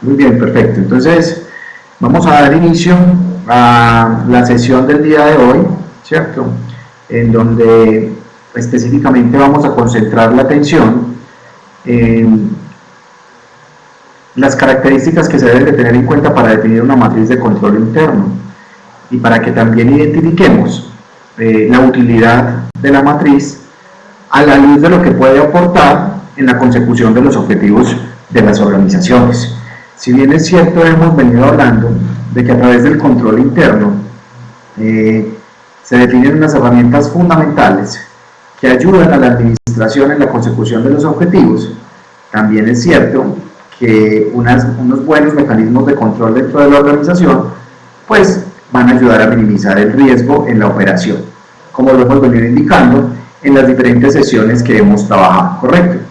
Muy bien, perfecto. Entonces, vamos a dar inicio a la sesión del día de hoy, ¿cierto? En donde específicamente vamos a concentrar la atención en las características que se deben de tener en cuenta para definir una matriz de control interno y para que también identifiquemos la utilidad de la matriz a la luz de lo que puede aportar en la consecución de los objetivos de las organizaciones. Si bien es cierto, hemos venido hablando de que a través del control interno se definen unas herramientas fundamentales que ayudan a la administración en la consecución de los objetivos, también es cierto que unos buenos mecanismos de control dentro de la organización pues van a ayudar a minimizar el riesgo en la operación, como lo hemos venido indicando en las diferentes sesiones que hemos trabajado, ¿correcto?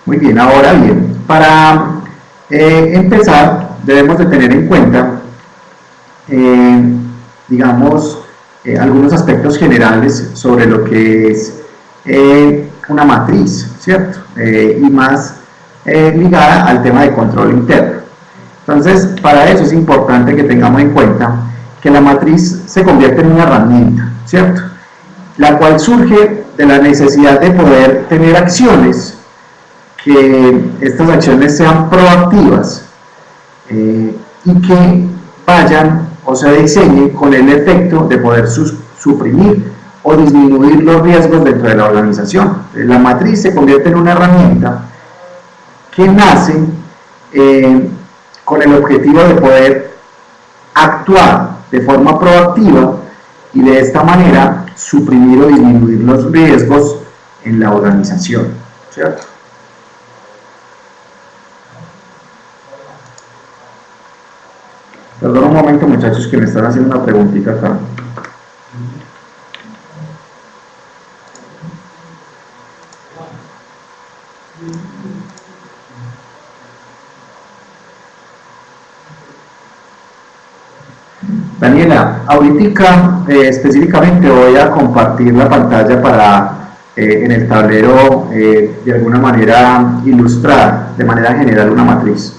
Muy bien, ahora bien, para empezar debemos de tener en cuenta, digamos, algunos aspectos generales sobre lo que es una matriz, ¿cierto? Y más ligada al tema de control interno. Entonces, para eso es importante que tengamos en cuenta que la matriz se convierte en una herramienta, ¿cierto? La cual surge de la necesidad de poder tener acciones, que estas acciones sean proactivas y que vayan o se diseñen con el efecto de poder suprimir o disminuir los riesgos dentro de la organización. La matriz se convierte en una herramienta que nace con el objetivo de poder actuar de forma proactiva y de esta manera suprimir o disminuir los riesgos en la organización, ¿cierto? Perdón un momento, muchachos, que me están haciendo una preguntita acá. Daniela, ahorita específicamente voy a compartir la pantalla para en el tablero de alguna manera ilustrar de manera general una matriz.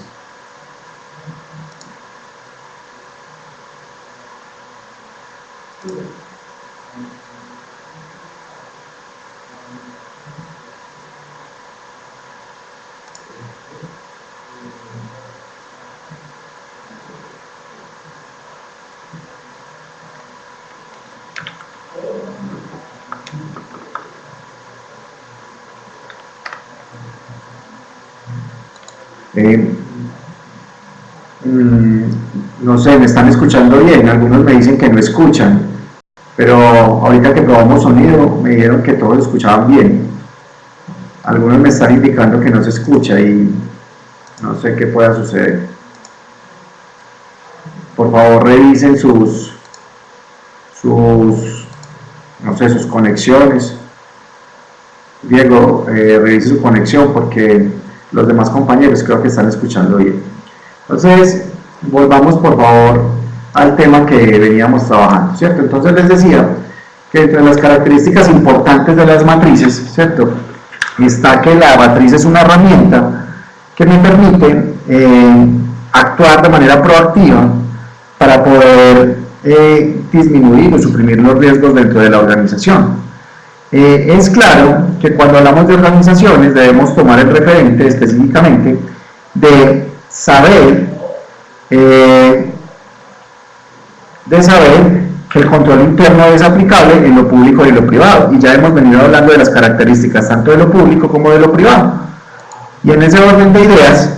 No sé, me están escuchando bien, algunos me dicen que no escuchan, pero ahorita que probamos sonido me dijeron que todos escuchaban bien. Algunos me están indicando que no se escucha y no sé qué pueda suceder. Por favor revisen sus conexiones. Diego, revise su conexión porque los demás compañeros creo que están escuchando bien. Entonces, volvamos por favor al tema que veníamos trabajando, ¿cierto? Entonces les decía que entre las características importantes de las matrices, ¿cierto?, está que la matriz es una herramienta que me permite actuar de manera proactiva para poder disminuir o suprimir los riesgos dentro de la organización. Es claro que cuando hablamos de organizaciones debemos tomar el referente específicamente de saber que el control interno es aplicable en lo público y en lo privado, y ya hemos venido hablando de las características tanto de lo público como de lo privado. Y en ese orden de ideas,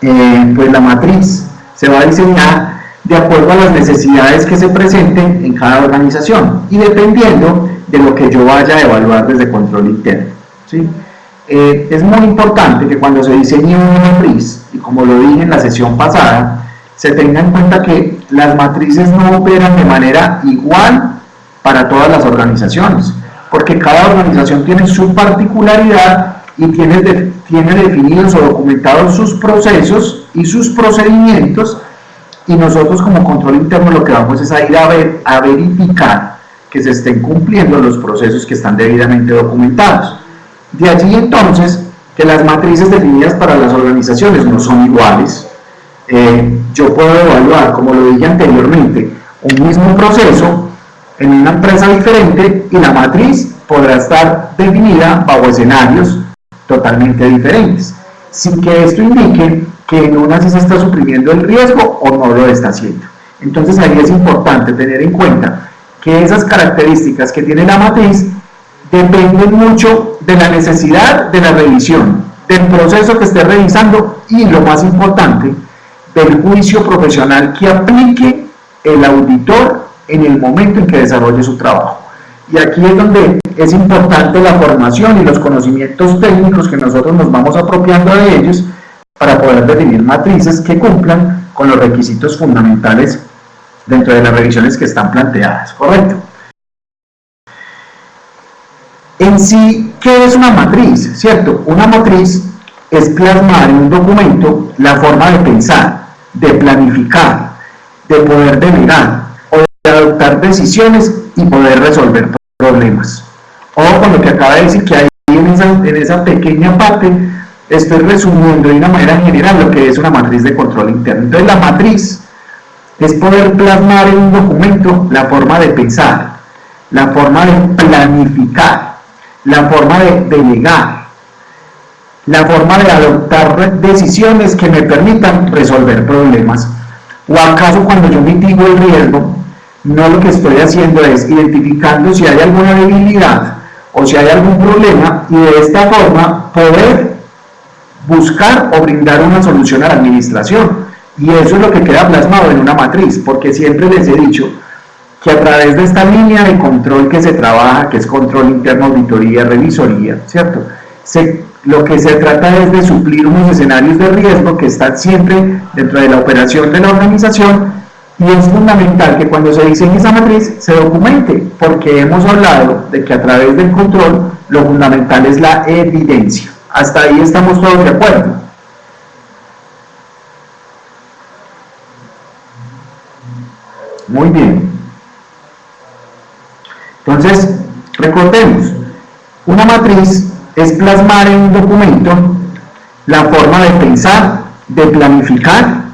pues la matriz se va a diseñar de acuerdo a las necesidades que se presenten en cada organización y dependiendo de lo que yo vaya a evaluar desde control interno, ¿sí? Es muy importante que cuando se diseñe una matriz, y como lo dije en la sesión pasada, se tenga en cuenta que las matrices no operan de manera igual para todas las organizaciones, porque cada organización tiene su particularidad y tiene definidos o documentados sus procesos y sus procedimientos y nosotros como control interno lo que vamos es a ir a verificar que se estén cumpliendo los procesos que están debidamente documentados. De allí entonces que las matrices definidas para las organizaciones no son iguales. Yo puedo evaluar, como lo dije anteriormente, un mismo proceso en una empresa diferente y la matriz podrá estar definida bajo escenarios totalmente diferentes, sin que esto indique que en una sí se está suprimiendo el riesgo o no lo está haciendo. Entonces ahí es importante tener en cuenta que esas características que tiene la matriz dependen mucho de la necesidad de la revisión, del proceso que esté revisando y, lo más importante, del juicio profesional que aplique el auditor en el momento en que desarrolle su trabajo. Y aquí es donde es importante la formación y los conocimientos técnicos que nosotros nos vamos apropiando de ellos para poder definir matrices que cumplan con los requisitos fundamentales dentro de las revisiones que están planteadas, ¿correcto? En sí, ¿qué es una matriz? ¿Cierto? Una matriz es plasmar en un documento la forma de pensar, de planificar, de poder delegar o de adoptar decisiones y poder resolver problemas. Ojo con lo que acaba de decir, que ahí en esa pequeña parte estoy resumiendo de una manera general lo que es una matriz de control interno. Entonces la matriz es poder plasmar en un documento la forma de pensar, la forma de planificar, la forma de delegar, la forma de adoptar decisiones que me permitan resolver problemas. ¿O acaso cuando yo mitigo el riesgo, no lo que estoy haciendo es identificando si hay alguna debilidad o si hay algún problema y de esta forma poder buscar o brindar una solución a la administración? Y eso es lo que queda plasmado en una matriz, porque siempre les he dicho que a través de esta línea de control que se trabaja, que es control interno, auditoría, revisoría, ¿cierto? Lo que se trata es de suplir unos escenarios de riesgo que están siempre dentro de la operación de la organización, y es fundamental que cuando se diseñe esa matriz se documente, porque hemos hablado de que a través del control lo fundamental es la evidencia. Hasta ahí estamos todos de acuerdo. Muy bien. Entonces, recordemos, una matriz es plasmar en un documento la forma de pensar, de planificar,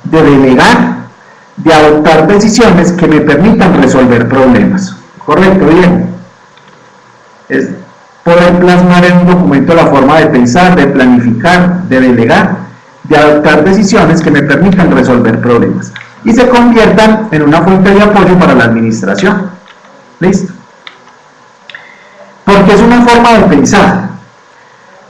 de delegar, de adoptar decisiones que me permitan resolver problemas. ¿Correcto? Bien. Es poder plasmar en un documento la forma de pensar, de planificar, de delegar, de adoptar decisiones que me permitan resolver problemas y se conviertan en una fuente de apoyo para la administración. ¿Listo? Porque es una forma de pensar,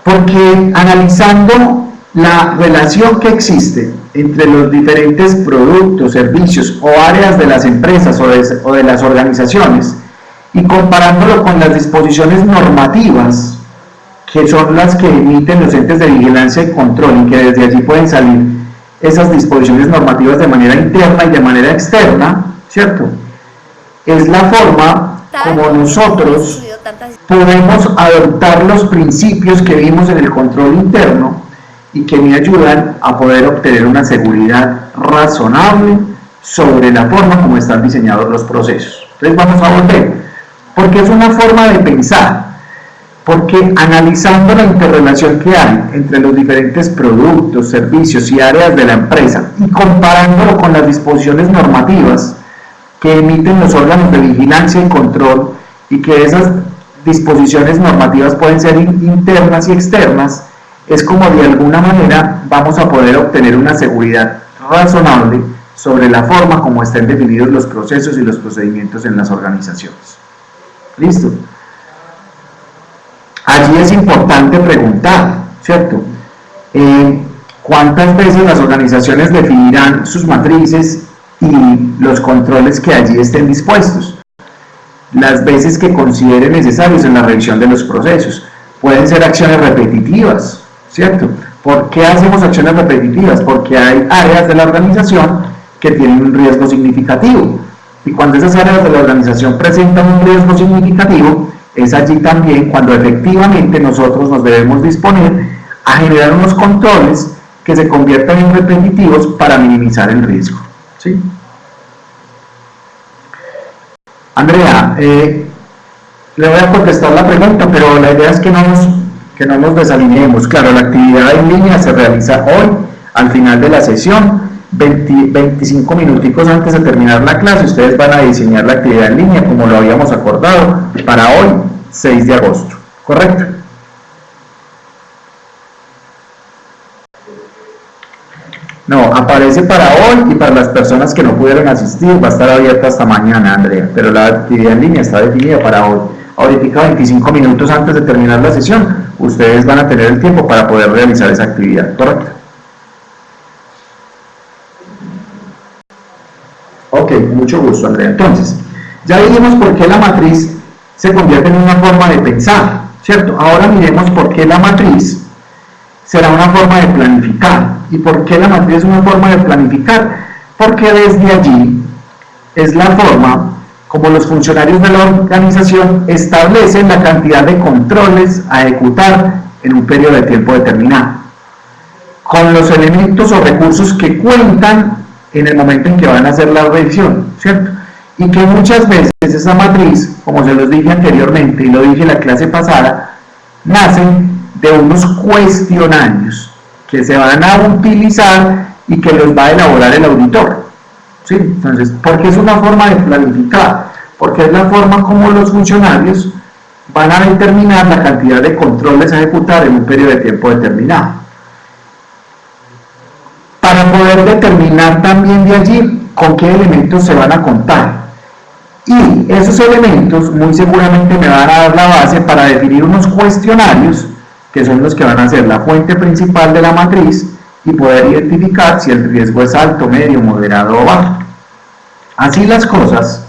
porque analizando la relación que existe entre los diferentes productos, servicios o áreas de las empresas o de las organizaciones y comparándolo con las disposiciones normativas que son las que emiten los entes de vigilancia y control, y que desde allí pueden salir esas disposiciones normativas de manera interna y de manera externa, ¿cierto? Es la forma como nosotros podemos adoptar los principios que vimos en el control interno y que me ayudan a poder obtener una seguridad razonable sobre la forma como están diseñados los procesos. Entonces vamos a volver, porque es una forma de pensar, porque analizando la interrelación que hay entre los diferentes productos, servicios y áreas de la empresa y comparándolo con las disposiciones normativas que emiten los órganos de vigilancia y control, y que esas disposiciones normativas pueden ser internas y externas, es como de alguna manera vamos a poder obtener una seguridad razonable sobre la forma como estén definidos los procesos y los procedimientos en las organizaciones. ¿Listo? Allí es importante preguntar, ¿cierto? ¿Cuántas veces las organizaciones definirán sus matrices y los controles que allí estén dispuestos? Las veces que consideren necesarios en la revisión de los procesos. Pueden ser acciones repetitivas, ¿cierto? ¿Por qué hacemos acciones repetitivas? Porque hay áreas de la organización que tienen un riesgo significativo, y cuando esas áreas de la organización presentan un riesgo significativo, es allí también cuando efectivamente nosotros nos debemos disponer a generar unos controles que se conviertan en repetitivos para minimizar el riesgo. ¿sí? Andrea, le voy a contestar la pregunta, pero la idea es que no nos desalineemos. Claro, la actividad en línea se realiza hoy, al final de la sesión, 25 minuticos antes de terminar la clase. Ustedes van a diseñar la actividad en línea como lo habíamos acordado para hoy, 6 de agosto, ¿correcto? No, aparece para hoy y para las personas que no pudieron asistir, va a estar abierta hasta mañana, Andrea, pero la actividad en línea está definida para hoy. Ahorita 25 minutos antes de terminar la sesión, ustedes van a tener el tiempo para poder realizar esa actividad, ¿correcto? Ok, mucho gusto, Andrea. Entonces, ya dijimos por qué la matriz se convierte en una forma de pensar, ¿cierto? Ahora miremos por qué la matriz será una forma de planificar. ¿Y por qué la matriz es una forma de planificar? Porque desde allí es la forma como los funcionarios de la organización establecen la cantidad de controles a ejecutar en un periodo de tiempo determinado, con los elementos o recursos que cuentan en el momento en que van a hacer la revisión, ¿cierto? Y que muchas veces esa matriz, como se los dije anteriormente y lo dije en la clase pasada, nacen de unos cuestionarios que se van a utilizar y que los va a elaborar el auditor, ¿sí? Entonces, ¿por qué es una forma de planificar? Porque es la forma como los funcionarios van a determinar la cantidad de controles a ejecutar en un periodo de tiempo determinado. Para poder determinar también de allí con qué elementos se van a contar. Y esos elementos muy seguramente me van a dar la base para definir unos cuestionarios que son los que van a ser la fuente principal de la matriz y poder identificar si el riesgo es alto, medio, moderado o bajo. Así las cosas,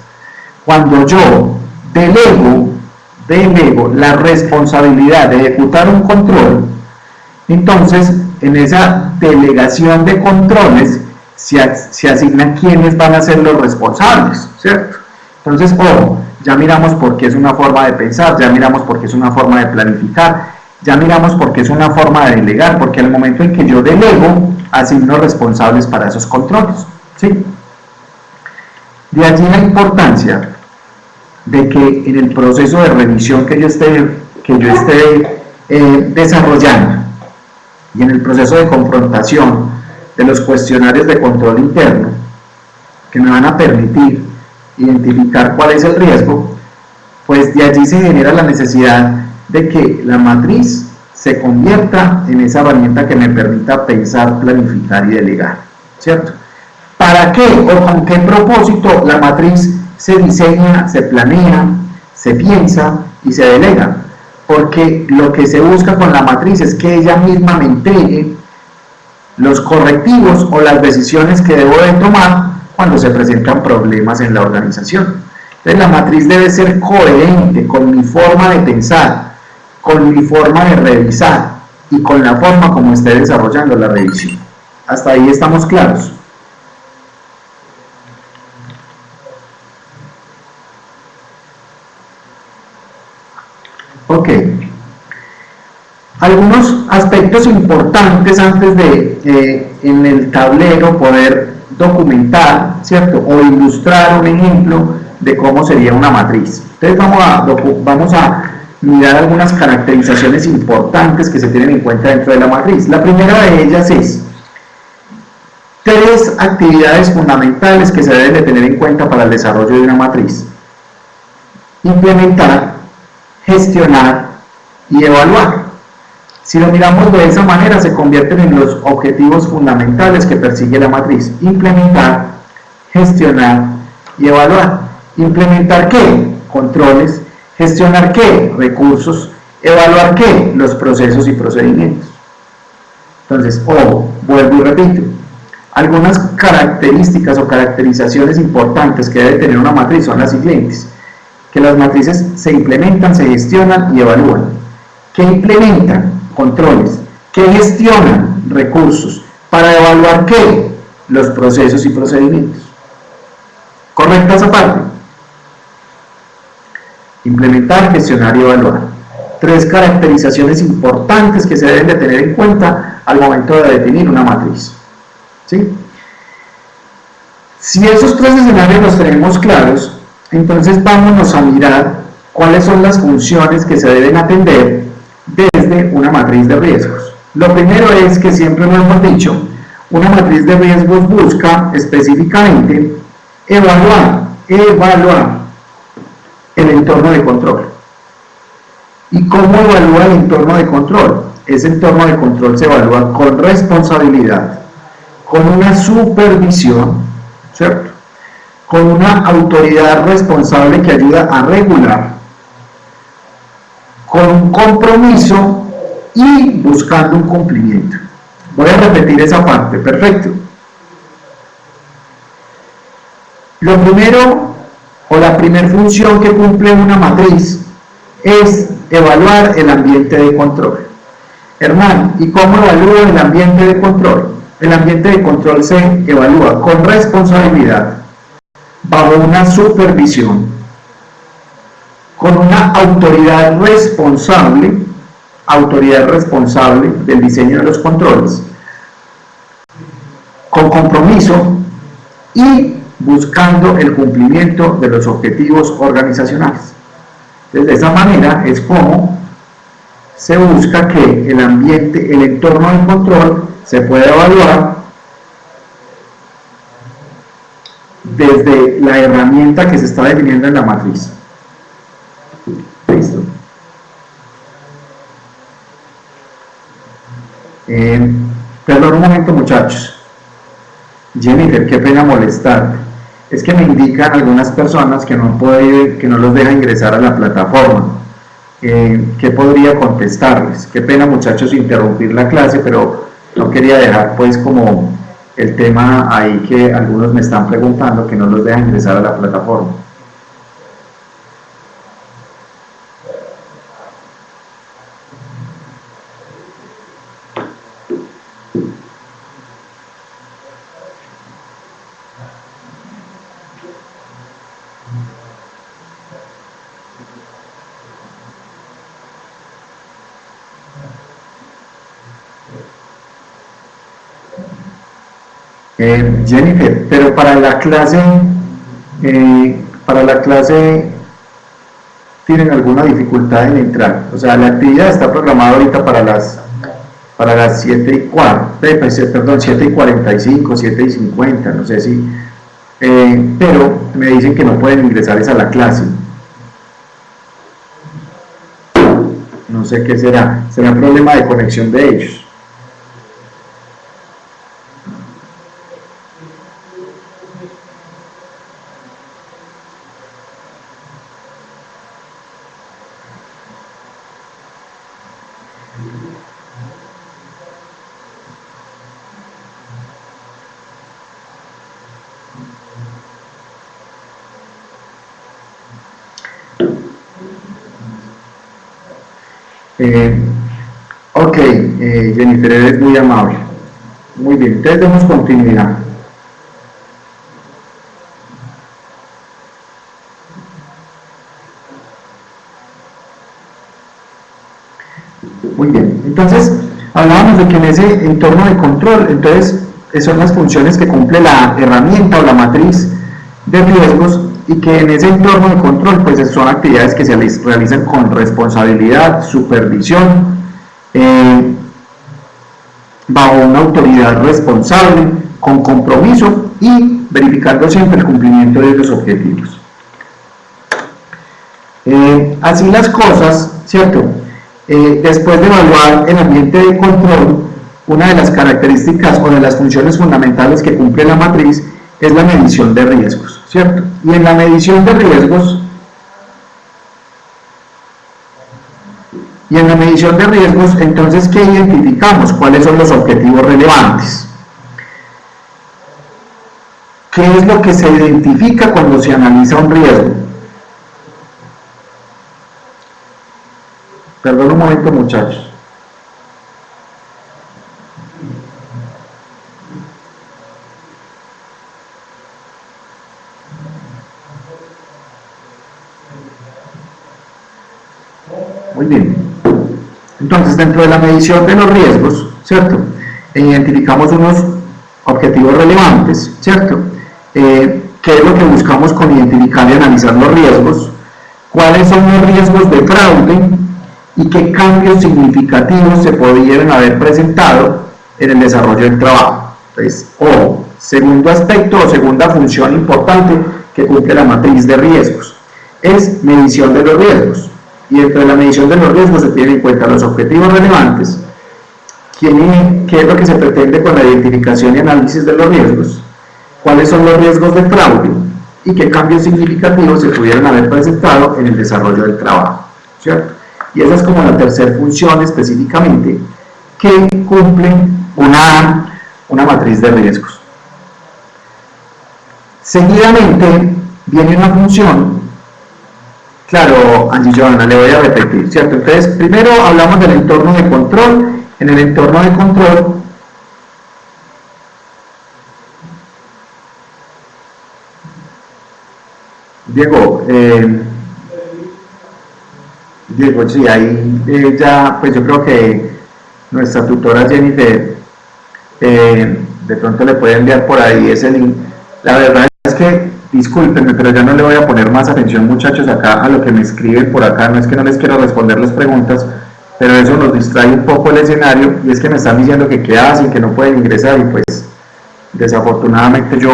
cuando yo delego la responsabilidad de ejecutar un control, entonces en esa delegación de controles se asignan quiénes van a ser los responsables, ¿cierto? Entonces, ya miramos por qué es una forma de pensar, ya miramos por qué es una forma de planificar, ya miramos por qué es una forma de delegar, porque al momento en que yo delego, asigno responsables para esos controles, ¿sí? De allí la importancia de que en el proceso de revisión que yo esté desarrollando y en el proceso de confrontación de los cuestionarios de control interno que me van a permitir identificar cuál es el riesgo, pues de allí se genera la necesidad de que la matriz se convierta en esa herramienta que me permita pensar, planificar y delegar, ¿cierto? ¿Para qué o con qué propósito la matriz se diseña, se planea, se piensa y se delega? Porque lo que se busca con la matriz es que ella misma me entregue los correctivos o las decisiones que debo de tomar cuando se presentan problemas en la organización. Entonces la matriz debe ser coherente con mi forma de pensar, con mi forma de revisar y con la forma como esté desarrollando la revisión. ¿Hasta ahí estamos claros? Ok. Algunos aspectos importantes antes de en el tablero poder documentar, ¿cierto? O ilustrar un ejemplo de cómo sería una matriz. Entonces vamos a mirar algunas caracterizaciones importantes que se tienen en cuenta dentro de la matriz. La primera de ellas es 3 actividades fundamentales que se deben de tener en cuenta para el desarrollo de una matriz: implementar, gestionar y evaluar. Si lo miramos de esa manera, se convierten en los objetivos fundamentales que persigue la matriz: implementar, gestionar y evaluar. ¿Implementar qué? Controles. ¿Gestionar qué? Recursos. ¿Evaluar qué? Los procesos y procedimientos. Entonces, vuelvo y repito, algunas características o caracterizaciones importantes que debe tener una matriz son las siguientes: que las matrices se implementan, se gestionan y evalúan. ¿Qué implementan? Controles. ¿Qué gestionan? Recursos. ¿Para evaluar qué? Los procesos y procedimientos. ¿Correcta esa parte? Implementar, gestionar y evaluar. 3 caracterizaciones importantes que se deben de tener en cuenta al momento de definir una matriz, ¿sí? Si esos tres escenarios los tenemos claros, entonces vámonos a mirar cuáles son las funciones que se deben atender desde una matriz de riesgos. Lo primero es que siempre lo hemos dicho, una matriz de riesgos busca específicamente evaluar el entorno de control. ¿Y cómo evalúa el entorno de control? Ese entorno de control se evalúa con responsabilidad, con una supervisión, ¿cierto? Con una autoridad responsable que ayuda a regular, con un compromiso y buscando un cumplimiento. Voy a repetir esa parte, perfecto. Lo primero, o la primera función que cumple una matriz es evaluar el ambiente de control. Hernán, ¿y cómo evalúa el ambiente de control? El ambiente de control se evalúa con responsabilidad, bajo una supervisión, con una autoridad responsable del diseño de los controles, con compromiso y buscando el cumplimiento de los objetivos organizacionales. Entonces, de esa manera es como se busca que el ambiente, el entorno de control se pueda evaluar desde la herramienta que se está definiendo en la matriz. Listo. Perdón un momento, muchachos. Jennifer, qué pena molestarte. Es que me indican algunas personas que no los deja ingresar a la plataforma. ¿Qué podría contestarles? Qué pena, muchachos, interrumpir la clase, pero no quería dejar pues como el tema ahí que algunos me están preguntando, que no los deja ingresar a la plataforma. Jennifer, pero para la clase tienen alguna dificultad en entrar. O sea, la actividad está programada ahorita para las 7:45, 7:50, no sé si, pero me dicen que no pueden ingresar a la clase. No sé qué será un problema de conexión de ellos. Ok, Jennifer, eres muy amable. Muy bien, entonces demos continuidad. Muy bien, entonces hablábamos de que en ese entorno de control, entonces son las funciones que cumple la herramienta o la matriz de riesgos, y que en ese entorno de control pues son actividades que se realizan con responsabilidad, supervisión, bajo una autoridad responsable, con compromiso y verificando siempre el cumplimiento de los objetivos. Así las cosas, ¿cierto? Después de evaluar el ambiente de control, una de las características o de las funciones fundamentales que cumple la matriz es la medición de riesgos, ¿cierto? Y en la medición de riesgos, entonces, ¿qué identificamos? ¿Cuáles son los objetivos relevantes? ¿Qué es lo que se identifica cuando se analiza un riesgo? Perdón un momento, muchachos. Muy bien. Entonces, dentro de la medición de los riesgos, ¿cierto? Identificamos unos objetivos relevantes, ¿cierto? ¿Qué es lo que buscamos con identificar y analizar los riesgos? ¿Cuáles son los riesgos de fraude? ¿Y qué cambios significativos se pudieran haber presentado en el desarrollo del trabajo? Entonces, segundo aspecto o segunda función importante que cumple la matriz de riesgos es medición de los riesgos. Y dentro de la medición de los riesgos se tienen en cuenta los objetivos relevantes, qué es lo que se pretende con la identificación y análisis de los riesgos, cuáles son los riesgos de fraude y qué cambios significativos se pudieran haber presentado en el desarrollo del trabajo, ¿cierto? Y esa es como la tercera función específicamente que cumple una matriz de riesgos. Seguidamente viene una función, claro, Angie Johanna, le voy a repetir, ¿cierto? Entonces, primero hablamos del entorno de control. En el entorno de control, Diego, sí, ahí ya, pues yo creo que nuestra tutora Jennifer de pronto le puede enviar por ahí ese link. La verdad es que, discúlpenme, pero ya no le voy a poner más atención, muchachos, acá a lo que me escriben por acá. No es que no les quiero responder las preguntas, pero eso nos distrae un poco el escenario, y es que me están diciendo que qué hacen, que no pueden ingresar, y pues desafortunadamente yo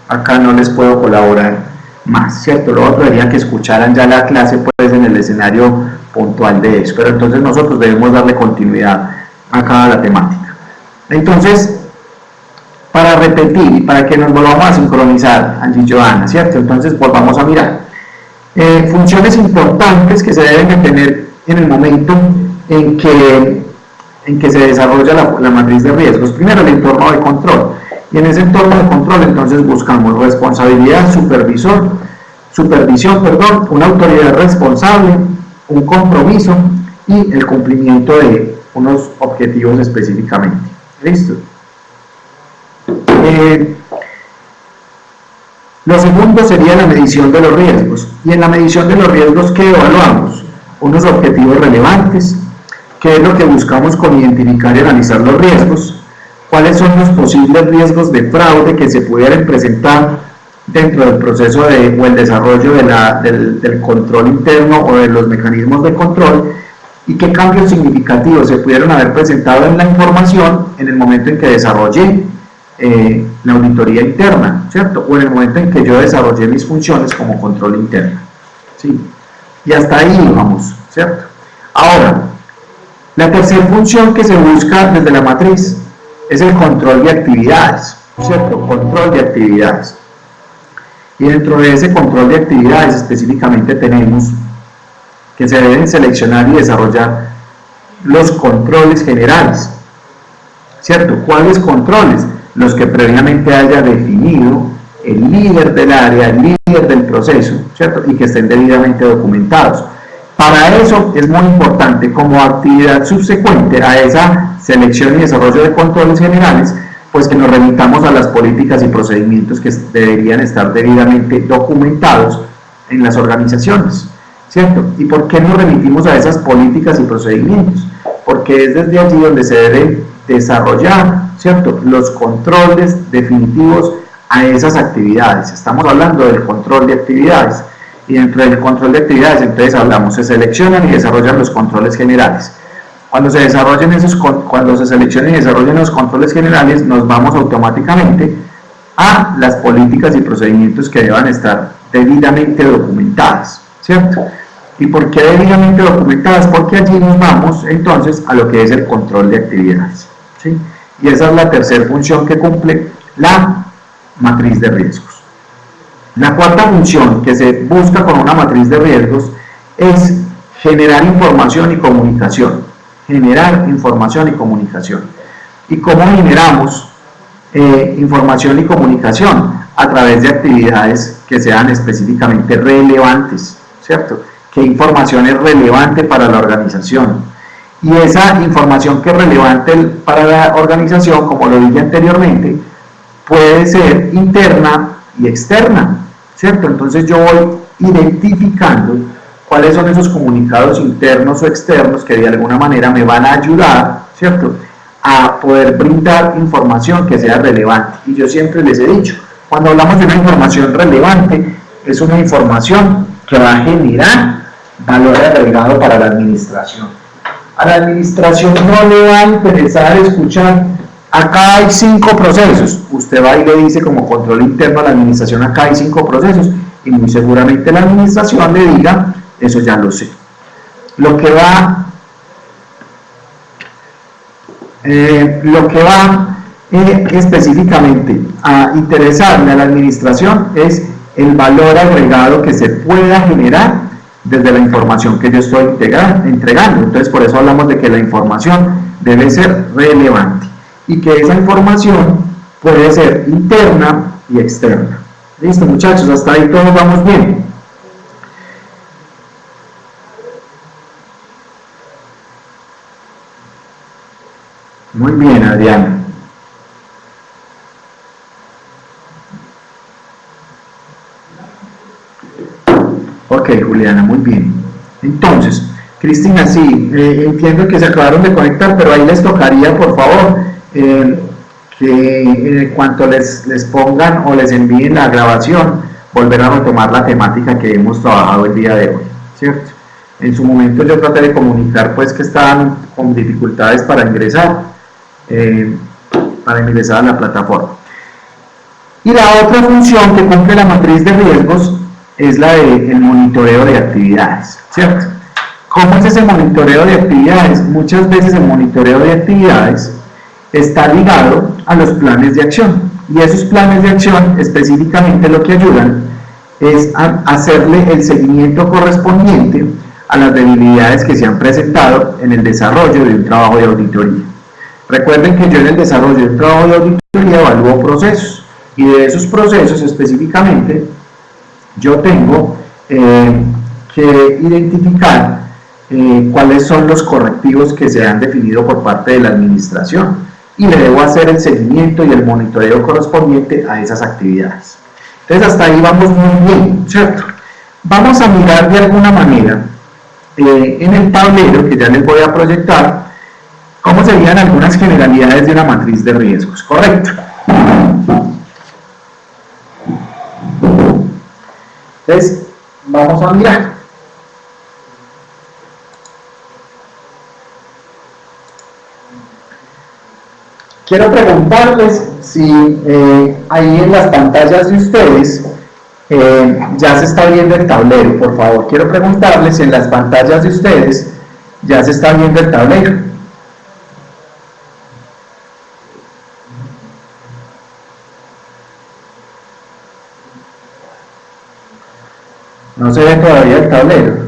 acá no les puedo colaborar más, ¿cierto? Lo otro sería que escucharan ya la clase pues en el escenario puntual de eso, pero entonces nosotros debemos darle continuidad acá a la temática. Entonces, para repetir y para que nos volvamos a sincronizar, Angie Johanna, ¿cierto? Entonces volvamos a mirar funciones importantes que se deben de tener en el momento en que se desarrolla la matriz de riesgos. Primero, el entorno de control, y en ese entorno de control entonces buscamos responsabilidad, supervisión, una autoridad responsable, un compromiso y el cumplimiento de unos objetivos específicamente. ¿Listo? Lo segundo sería la medición de los riesgos, y en la medición de los riesgos, ¿qué evaluamos? Unos objetivos relevantes, qué es lo que buscamos con identificar y analizar los riesgos, cuáles son los posibles riesgos de fraude que se pudieran presentar dentro del proceso o el desarrollo del control interno o de los mecanismos de control, y qué cambios significativos se pudieron haber presentado en la información en el momento en que desarrollé la auditoría interna, ¿cierto? O en el momento en que yo desarrollé mis funciones como control interno, ¿sí? Y hasta ahí vamos, ¿cierto? Ahora, la tercera función que se busca desde la matriz es el control de actividades, ¿cierto? Control de actividades. Y dentro de ese control de actividades específicamente tenemos que se deben seleccionar y desarrollar los controles generales, ¿cierto? ¿Cuáles controles? Los que previamente haya definido el líder del área, el líder del proceso, ¿cierto? Y que estén debidamente documentados. Para eso es muy importante, como actividad subsecuente a esa selección y desarrollo de controles generales, pues que nos remitamos a las políticas y procedimientos que deberían estar debidamente documentados en las organizaciones, ¿cierto? ¿Y por qué nos remitimos a esas políticas y procedimientos? Porque es desde allí donde se deben desarrollar, ¿cierto?, los controles definitivos a esas actividades. Estamos hablando del control de actividades, y dentro del control de actividades entonces hablamos, se seleccionan y desarrollan los controles generales. Cuando se seleccionen y desarrollen los controles generales, nos vamos automáticamente a las políticas y procedimientos que deban estar debidamente documentadas, ¿cierto? ¿Y por qué debidamente documentadas? Porque allí nos vamos entonces a lo que es el control de actividades, ¿sí? Y esa es la tercera función que cumple la matriz de riesgos. La cuarta función que se busca con una matriz de riesgos es generar información y comunicación. Generar información y comunicación. ¿Y cómo generamos información y comunicación? A través de actividades que sean específicamente relevantes, ¿cierto? ¿Qué información es relevante para la organización? Y esa información que es relevante para la organización, como lo dije anteriormente, puede ser interna y externa, ¿cierto? Entonces yo voy identificando cuáles son esos comunicados internos o externos que de alguna manera me van a ayudar, ¿cierto?, a poder brindar información que sea relevante. Y yo siempre les he dicho, Cuando hablamos de una información relevante, es una información que va a generar valor agregado para la administración. A la administración no le va a interesar escuchar, acá hay 5 procesos. Usted va y le dice como control interno a la administración, acá hay 5 procesos, y muy seguramente la administración le diga, eso ya lo sé. Lo que va específicamente a interesarle a la administración es el valor agregado que se pueda generar desde la información que yo estoy entregando. Entonces, por eso hablamos de que la información debe ser relevante y que esa información puede ser interna y externa. Listo, muchachos, hasta ahí todos vamos bien. Muy bien, Adriana. Ok, Juliana, muy bien. Entonces, Cristina, sí, entiendo que se acabaron de conectar, pero ahí les tocaría, por favor, que en cuanto les pongan o les envíen la grabación, volver a retomar la temática que hemos trabajado el día de hoy, ¿cierto? En su momento yo traté de comunicar pues que estaban con dificultades para ingresar a la plataforma. Y la otra función que cumple la matriz de riesgos es la del monitoreo de actividades, ¿cierto? ¿Cómo es ese monitoreo de actividades? Muchas veces el monitoreo de actividades está ligado a los planes de acción, y esos planes de acción específicamente lo que ayudan es a hacerle el seguimiento correspondiente a las debilidades que se han presentado en el desarrollo de un trabajo de auditoría. Recuerden que yo en el desarrollo de un trabajo de auditoría evalúo procesos, y de esos procesos específicamente yo tengo que identificar cuáles son los correctivos que se han definido por parte de la administración, y le debo hacer el seguimiento y el monitoreo correspondiente a esas actividades. Entonces hasta ahí vamos muy bien, ¿cierto? Vamos a mirar de alguna manera en el tablero que ya les voy a proyectar cómo serían algunas generalidades de una matriz de riesgos, ¿correcto? Entonces, vamos a mirar. Quiero preguntarles si ahí en las pantallas de ustedes ya se está viendo el tablero, por favor. Quiero preguntarles si en las pantallas de ustedes ya se está viendo el tablero. No se ve todavía el tablero.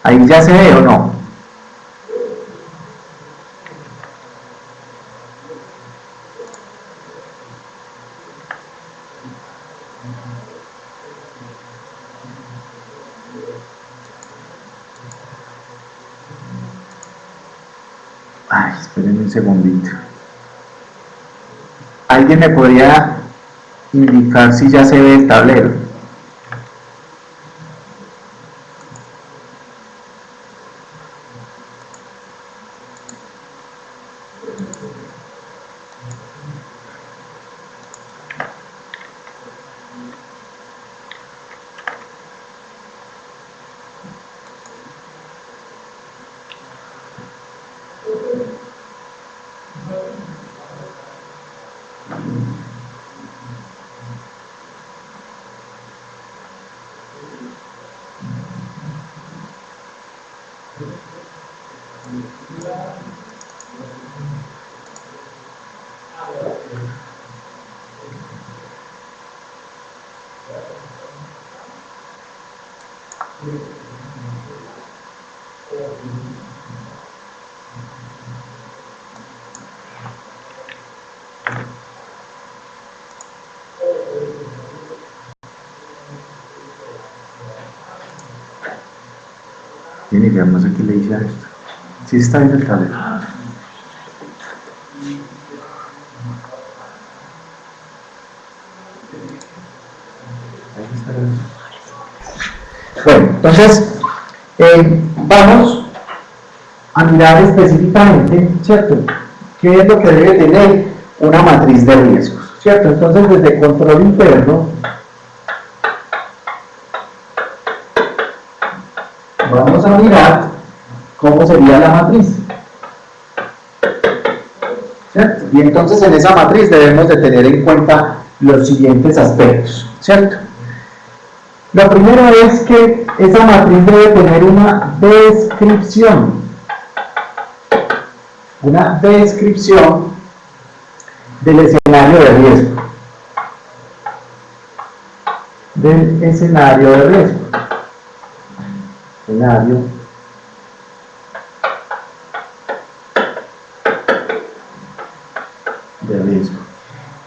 Ahí ya se ve o no. Ay, espérenme un segundito. ¿Alguien me podría indicar si ya se ve el tablero? Tiene que no sé qué le hice a esto. Sí está bien el tablero. Bueno, entonces vamos a mirar específicamente, ¿cierto? ¿Qué es lo que debe tener una matriz de riesgos? ¿Cierto? Entonces desde control interno vamos a mirar cómo sería la matriz. ¿Cierto? Y entonces en esa matriz debemos de tener en cuenta los siguientes aspectos, ¿cierto? Lo primero es que esa matriz debe tener una descripción del escenario de riesgo. Del escenario de riesgo. Escenario de riesgo.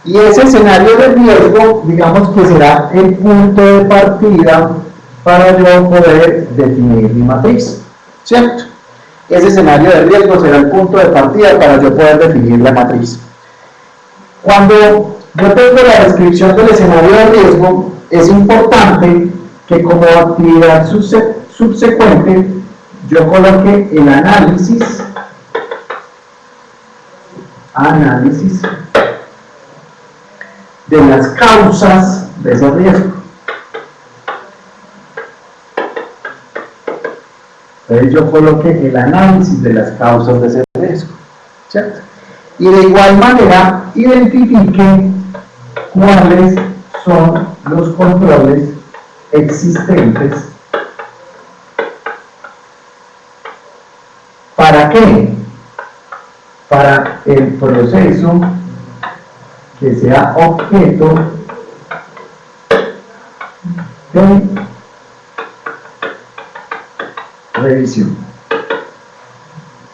Y ese escenario de riesgo, digamos que será el punto de partida para yo poder definir mi matriz, ¿cierto? Ese escenario de riesgo será el punto de partida para yo poder definir la matriz. Cuando yo tengo la descripción del escenario de riesgo, es importante que como actividad subsecuente yo coloque el análisis de las causas de ese riesgo. Entonces yo coloque el análisis de las causas de ese riesgo, ¿cierto? Y de igual manera identifique cuáles son los controles existentes. ¿Para qué? Para el proceso que sea objeto de revisión.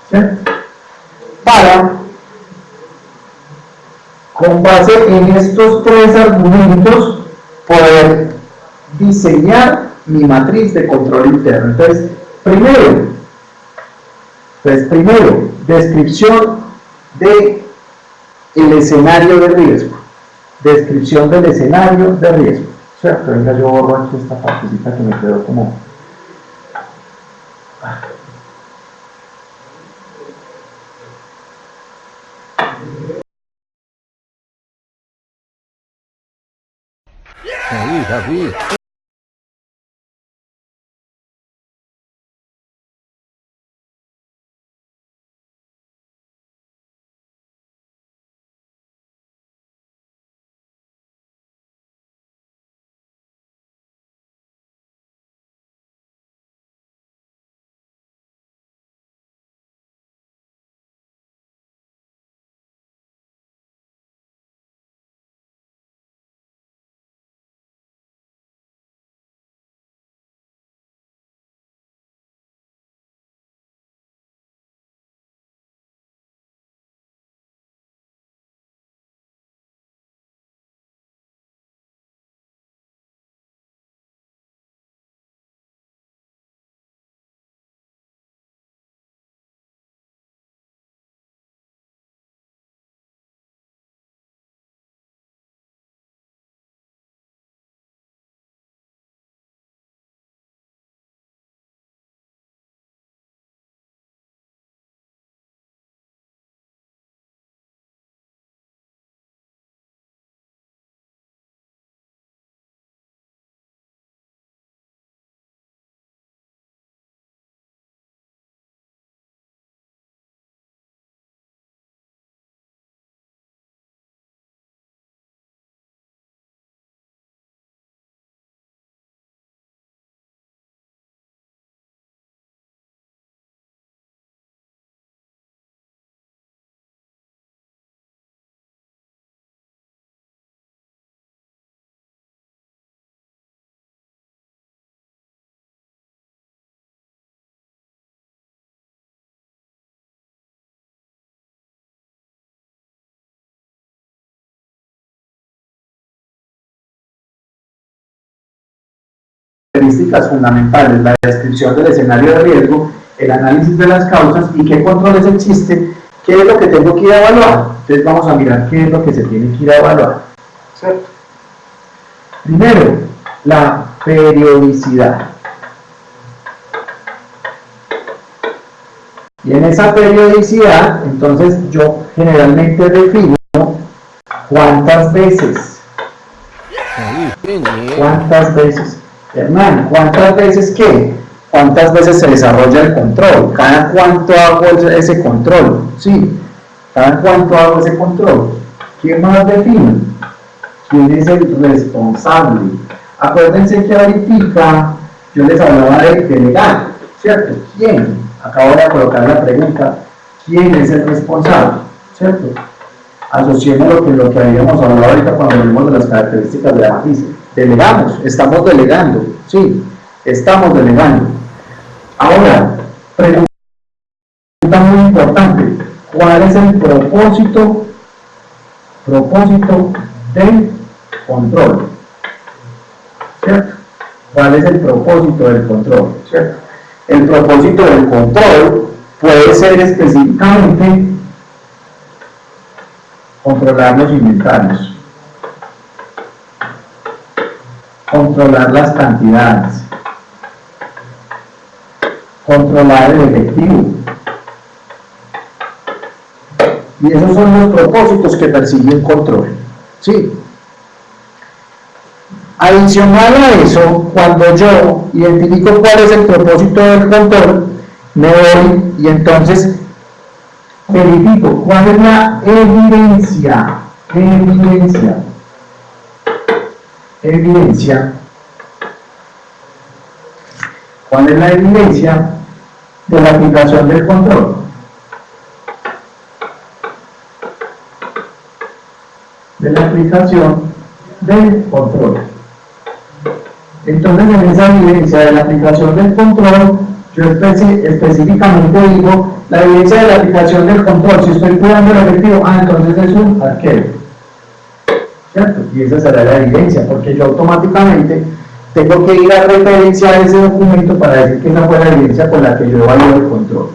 ¿Cierto? Para, con base en estos tres argumentos, poder diseñar mi matriz de control interno. Entonces, primero descripción del escenario de riesgo. Descripción del escenario de riesgo. ¿Cierto? Venga, yo borro aquí esta partecita que me quedó como... David. características fundamentales, la descripción del escenario de riesgo, el análisis de las causas y qué controles existen, qué es lo que tengo que ir a evaluar. Entonces vamos a mirar qué es lo que se tiene que ir a evaluar, ¿cierto? Primero, la periodicidad. Y en esa periodicidad, entonces yo generalmente defino cuántas veces. ¿Cuántas veces? Hernán, ¿cuántas veces qué? ¿Cuántas veces se desarrolla el control? ¿Cada cuánto hago ese control? Sí, ¿cada cuánto hago ese control? ¿Quién más define? ¿Quién es el responsable? Acuérdense que ahorita yo les hablaba de delegar, ¿cierto? ¿Quién? Acabo de colocar la pregunta, ¿quién es el responsable? ¿Cierto? Asociémoslo con lo que habíamos hablado ahorita cuando hablamos de las características de la matriz. Delegamos, estamos delegando, sí, estamos delegando. Ahora, pregunta muy importante, ¿cuál es el propósito del control? ¿Cierto? ¿Cuál es el propósito del control? ¿Cierto? El propósito del control puede ser específicamente controlar los inventarios, controlar las cantidades, controlar el efectivo. Y esos son los propósitos que persigue un control. ¿Sí? Adicional a eso, cuando yo identifico cuál es el propósito del control, me voy y entonces verifico cuál es la evidencia. ¿Cuál es la evidencia de la aplicación del control? De la aplicación del control. Entonces, en esa evidencia de la aplicación del control, yo específicamente digo la evidencia de la aplicación del control. Si estoy cuidando el efectivo, entonces es un arquero, ¿cierto? Y esa será la evidencia, porque yo automáticamente tengo que ir a referenciar ese documento para decir que esa fue la evidencia con la que yo evalúo el control.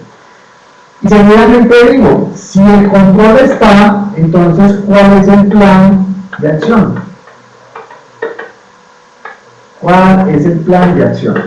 Y seguidamente digo, si el control está, entonces ¿cuál es el plan de acción? ¿Cuál es el plan de acción?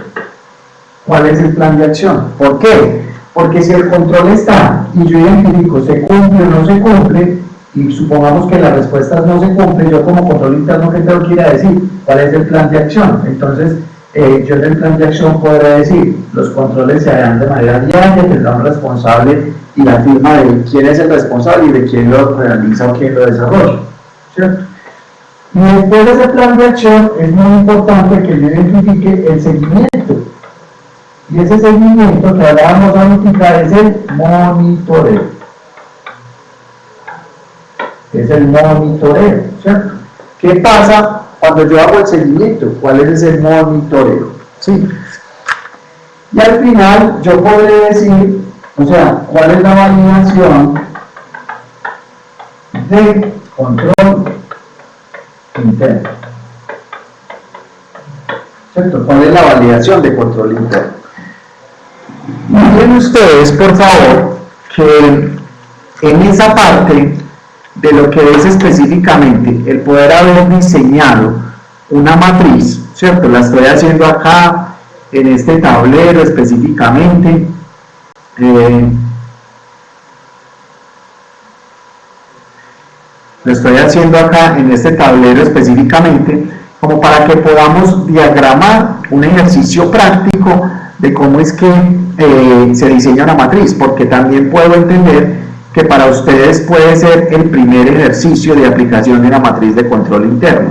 ¿Cuál es el plan de acción? ¿Por qué? Porque si el control está y yo identifico se cumple o no se cumple, y supongamos que las respuestas no se cumplen, yo como control interno, ¿qué tengo que ir a decir? ¿Cuál es el plan de acción? Entonces, yo en el plan de acción podré decir, los controles se harán de manera diaria, tendrá un responsable y la firma de quién es el responsable y de quién lo realiza o quién lo desarrolla, ¿cierto? Y después de ese plan de acción es muy importante que yo identifique el seguimiento. Y ese seguimiento que hablábamos ahorita es el monitoreo. Es el monitoreo, ¿cierto? ¿Qué pasa cuando yo hago el seguimiento? ¿Cuál es ese monitoreo? ¿Sí? Y al final yo podré decir, o sea, ¿cuál es la validación de control interno? ¿Cierto? ¿Cuál es la validación de control interno? Miren ustedes, por favor, que en esa parte de lo que es específicamente el poder haber diseñado una matriz, ¿cierto? La estoy haciendo acá, en este tablero específicamente. Lo estoy haciendo acá en este tablero específicamente como para que podamos diagramar un ejercicio práctico de cómo es que se diseña una matriz, porque también puedo entender que para ustedes puede ser el primer ejercicio de aplicación de una matriz de control interno.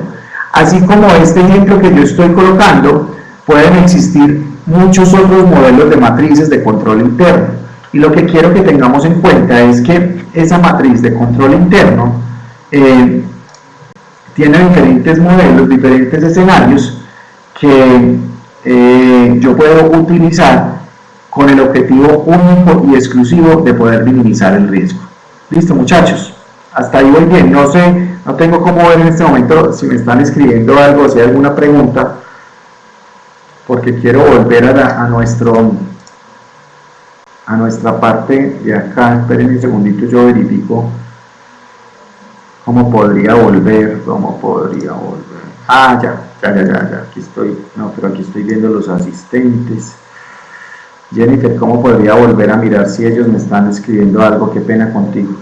Así como este ejemplo que yo estoy colocando, pueden existir muchos otros modelos de matrices de control interno. Y lo que quiero que tengamos en cuenta es que esa matriz de control interno tiene diferentes modelos, diferentes escenarios que yo puedo utilizar con el objetivo único y exclusivo de poder minimizar el riesgo. Listo, muchachos, hasta ahí voy bien. No sé, no tengo cómo ver en este momento si me están escribiendo algo, si hay alguna pregunta. porque quiero volver a nuestra parte de acá. Esperen un segundito, yo verifico cómo podría volver. Ya, aquí estoy. No, pero aquí estoy viendo los asistentes. Jennifer, ¿cómo podría volver a mirar si ellos me están escribiendo algo? Qué pena contigo.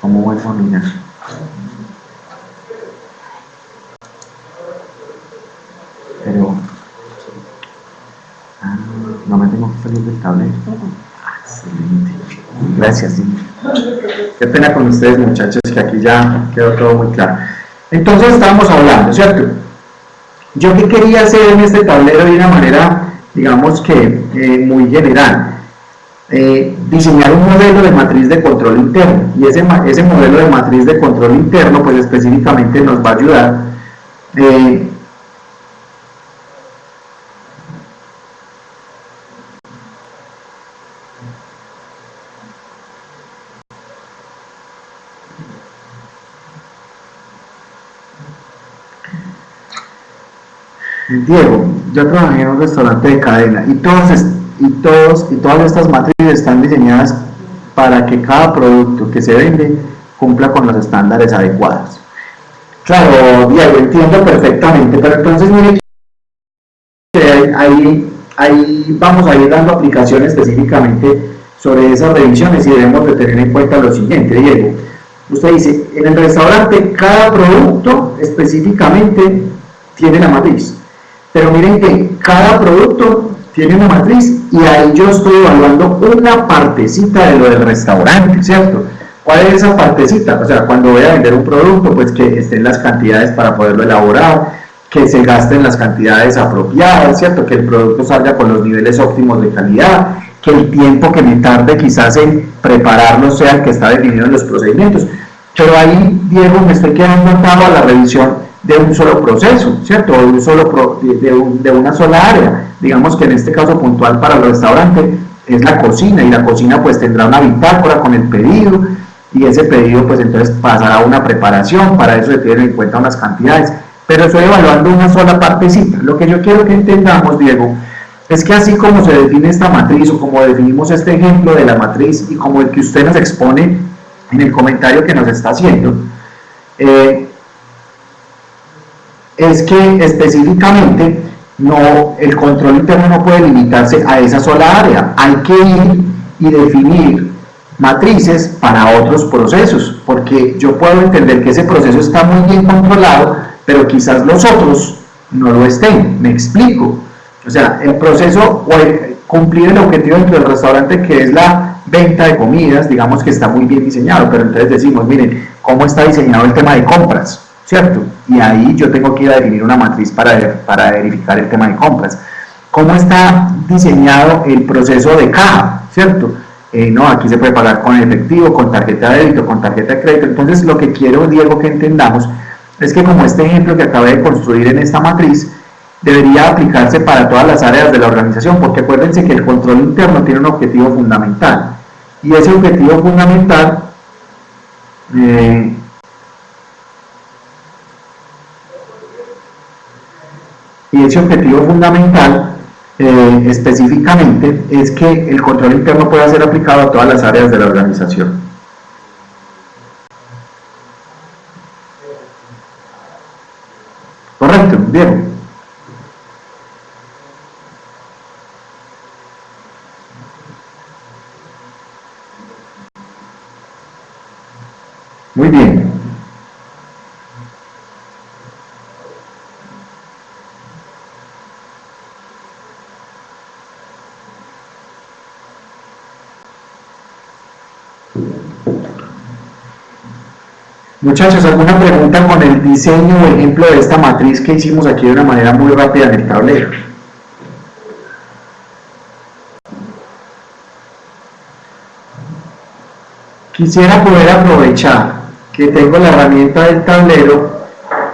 ¿Cómo vuelvo a mirar? Pero no me tengo que salir del tablero. Excelente. Gracias. Sí. Qué pena con ustedes, muchachos, que aquí ya quedó todo muy claro. Entonces estábamos hablando, ¿cierto? Yo qué quería hacer en este tablero de una manera, digamos que muy general. Diseñar un modelo de matriz de control interno, y ese modelo de matriz de control interno pues específicamente nos va a ayudar Diego, yo trabajé en un restaurante de cadena y todas estas matrices están diseñadas para que cada producto que se vende cumpla con los estándares adecuados. Claro, Diego, entiendo perfectamente, pero entonces mire que ahí vamos a ir dando aplicación específicamente sobre esas revisiones y debemos de tener en cuenta lo siguiente, Diego. Usted dice, en el restaurante cada producto específicamente tiene la matriz, pero miren que cada producto tiene una matriz y ahí yo estoy evaluando una partecita de lo del restaurante, ¿cierto? ¿Cuál es esa partecita? O sea, cuando voy a vender un producto, pues que estén las cantidades para poderlo elaborar, que se gasten las cantidades apropiadas, ¿cierto? Que el producto salga con los niveles óptimos de calidad, que el tiempo que me tarde quizás en prepararlo sea el que está definido en los procedimientos. Pero ahí, Diego, me estoy quedando atado a la revisión de un solo proceso, ¿cierto? De una sola área. Digamos que en este caso puntual para el restaurante es la cocina, y la cocina pues tendrá una bitácora con el pedido, y ese pedido pues entonces pasará a una preparación, para eso se tienen en cuenta unas cantidades, pero estoy evaluando una sola partecita. Lo que yo quiero que entendamos, Diego, es que así como se define esta matriz, o como definimos este ejemplo de la matriz, y como el que usted nos expone en el comentario que nos está haciendo, es que específicamente el control interno no puede limitarse a esa sola área, hay que ir y definir matrices para otros procesos, porque yo puedo entender que ese proceso está muy bien controlado, pero quizás los otros no lo estén. Me explico. O sea, el proceso o cumplir el objetivo dentro del restaurante, que es la venta de comidas, digamos que está muy bien diseñado, pero entonces decimos, miren, ¿cómo está diseñado el tema de compras? ¿Cierto? Y ahí yo tengo que ir a definir una matriz para verificar el tema de compras. ¿Cómo está diseñado el proceso de caja? ¿Cierto? No, aquí se puede pagar con efectivo, con tarjeta de débito, con tarjeta de crédito. Entonces lo que quiero, Diego, que entendamos es que como este ejemplo que acabé de construir en esta matriz debería aplicarse para todas las áreas de la organización, porque acuérdense que el control interno tiene un objetivo fundamental, y ese objetivo fundamental específicamente es que el control interno pueda ser aplicado a todas las áreas de la organización. Correcto, bien. Muy bien. Muchachos, ¿alguna pregunta con el diseño o ejemplo de esta matriz que hicimos aquí de una manera muy rápida en el tablero? Quisiera poder aprovechar que tengo la herramienta del tablero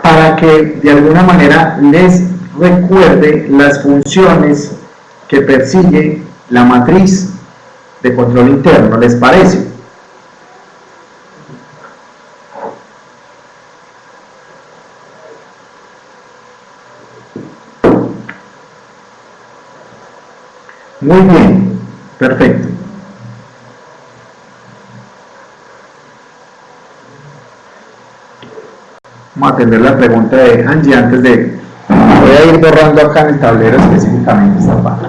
para que de alguna manera les recuerde las funciones que persigue la matriz de control interno, ¿les parece? Muy bien, perfecto. Vamos a atender la pregunta de Angie antes de... Voy a ir borrando acá en el tablero específicamente esta parte.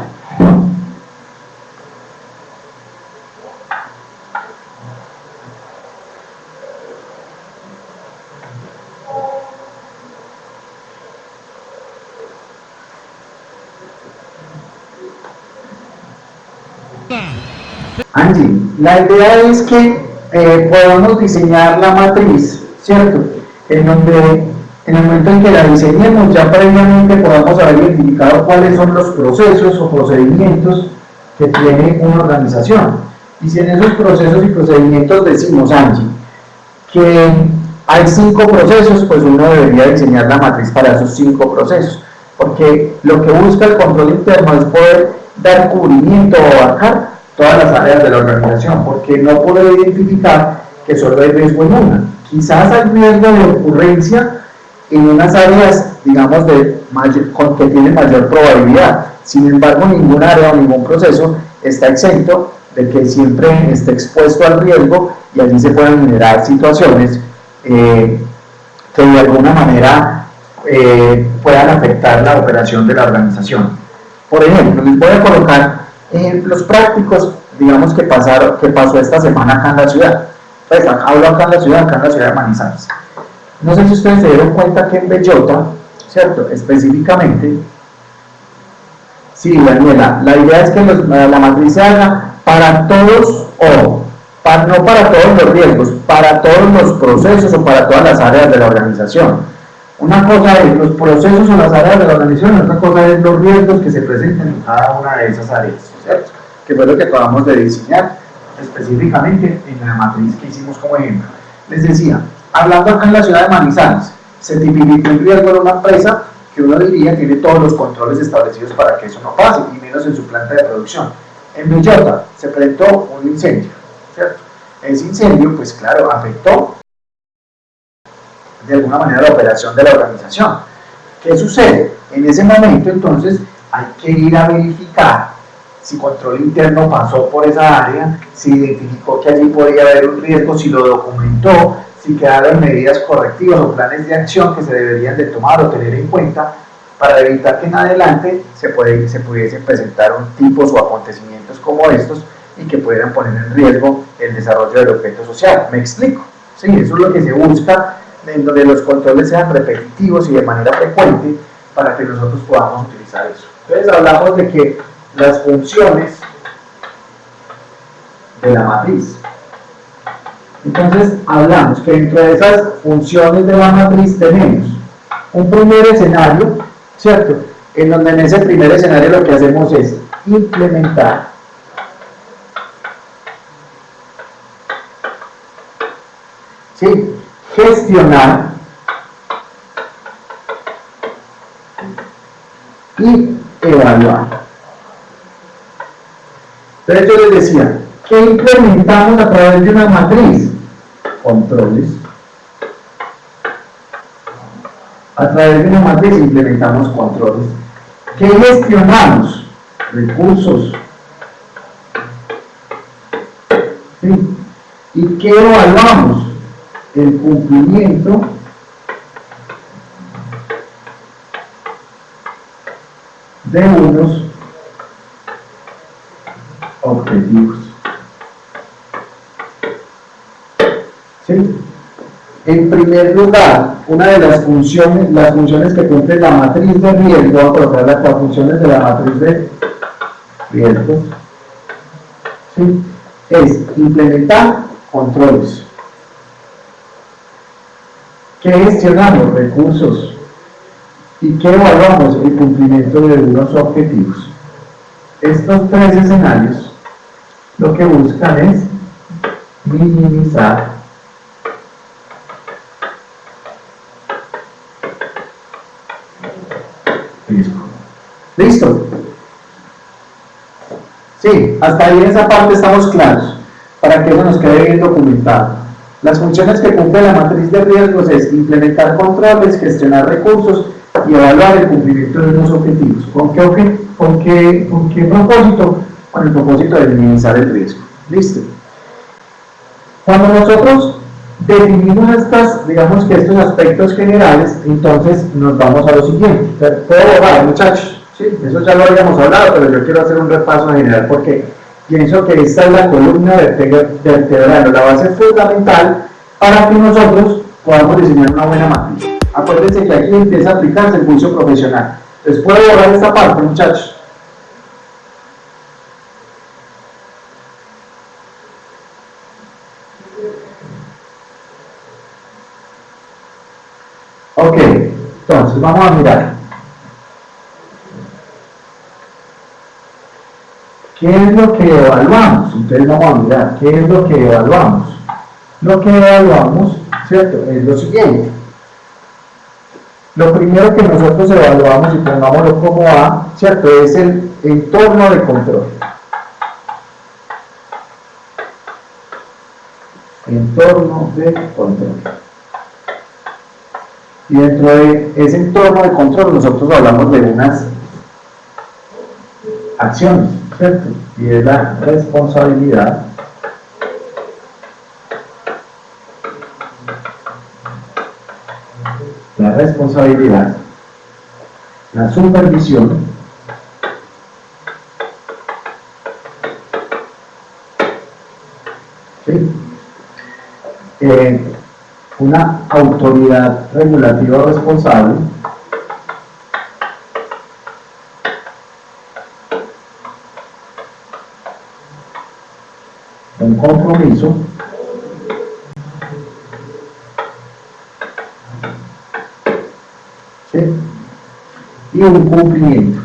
Angie, la idea es que podamos diseñar la matriz, ¿cierto? En donde en el momento en que la diseñemos ya previamente podamos haber identificado cuáles son los procesos o procedimientos que tiene una organización. Y si en esos procesos y procedimientos decimos, Angie, que hay 5 procesos, pues uno debería diseñar la matriz para esos 5 procesos, porque lo que busca el control interno es poder dar cubrimiento o abarcar todas las áreas de la organización, porque no puede identificar que solo hay riesgo en una. Quizás hay riesgo de ocurrencia en unas áreas, digamos, que tienen mayor probabilidad. Sin embargo, ningún área o ningún proceso está exento de que siempre esté expuesto al riesgo y allí se pueden generar situaciones que de alguna manera puedan afectar la operación de la organización. Por ejemplo, les voy a colocar ejemplos prácticos, digamos, que pasó esta semana acá en la ciudad. Pues hablo acá en la ciudad de Manizales. No sé si ustedes se dieron cuenta que en Bellota, ¿cierto? Específicamente, sí, Daniela, la idea es que la matriz se haga para todos no para todos los riesgos, para todos los procesos o para todas las áreas de la organización. Una cosa es los procesos o las áreas de la organización, otra cosa es los riesgos que se presenten en cada una de esas áreas, ¿cierto? Que fue lo que acabamos de diseñar específicamente en la matriz que hicimos como ejemplo. Les decía, hablando acá en la ciudad de Manizales, se tipificó un riesgo en una empresa que uno diría tiene todos los controles establecidos para que eso no pase, y menos en su planta de producción. En Bellota se presentó un incendio, ¿cierto? Ese incendio, pues claro, afectó de alguna manera la operación de la organización. ¿Qué sucede? En ese momento, entonces, hay que ir a verificar si control interno pasó por esa área, si identificó que allí podía haber un riesgo, si lo documentó, si quedaron medidas correctivas o planes de acción que se deberían de tomar o tener en cuenta para evitar que en adelante se pudiesen presentar tipos o acontecimientos como estos y que pudieran poner en riesgo el desarrollo del objeto social. ¿Me explico? Sí, eso es lo que se busca, en donde los controles sean repetitivos y de manera frecuente para que nosotros podamos utilizar eso. Entonces hablamos de que las funciones de la matriz. Entonces hablamos que dentro de esas funciones de la matriz tenemos un primer escenario, ¿cierto? En donde en ese primer escenario lo que hacemos es implementar ¿sí? Gestionar y evaluar. Entonces yo les decía, ¿qué implementamos a través de una matriz? Controles. A través de una matriz implementamos controles. ¿Qué gestionamos? Recursos. ¿Sí? ¿Y qué evaluamos? El cumplimiento de unos objetivos. ¿Sí? En primer lugar, una de las funciones que cumple la matriz de riesgo, voy a colocar las funciones de la matriz de riesgo, ¿sí? Es implementar controles. ¿Qué gestionamos? Recursos. ¿Y qué evaluamos? El cumplimiento de unos objetivos. Estos tres escenarios lo que buscan es minimizar riesgo. ¿Listo? Sí, hasta ahí en esa parte estamos claros, para que eso nos quede bien documentado. Las funciones que cumple la matriz de riesgos es implementar controles, gestionar recursos y evaluar el cumplimiento de unos objetivos. ¿Con qué propósito? Con el propósito de minimizar el riesgo. ¿Listo? Cuando nosotros definimos digamos que estos aspectos generales, entonces nos vamos a lo siguiente. ¿Puedo borrar, muchachos? Sí, eso ya lo habíamos hablado, pero yo quiero hacer un repaso general porque pienso que esta es la columna vertebral, la base fundamental para que nosotros podamos diseñar una buena matriz. Acuérdense que aquí empieza a aplicarse el juicio profesional. Entonces, ¿puedo borrar esta parte, muchachos? Ok, entonces vamos a mirar. ¿Qué es lo que evaluamos? Entonces vamos a mirar, ¿qué es lo que evaluamos? Lo que evaluamos, ¿cierto? Es lo siguiente. Lo primero que nosotros evaluamos, y pongámoslo como A, ¿cierto? Es el entorno de control. Entorno de control. Y dentro de ese entorno de control nosotros hablamos de unas acciones, ¿cierto? Y es la responsabilidad, la supervisión, ¿sí? Una autoridad regulativa responsable, un compromiso, ¿sí? Y un cumplimiento.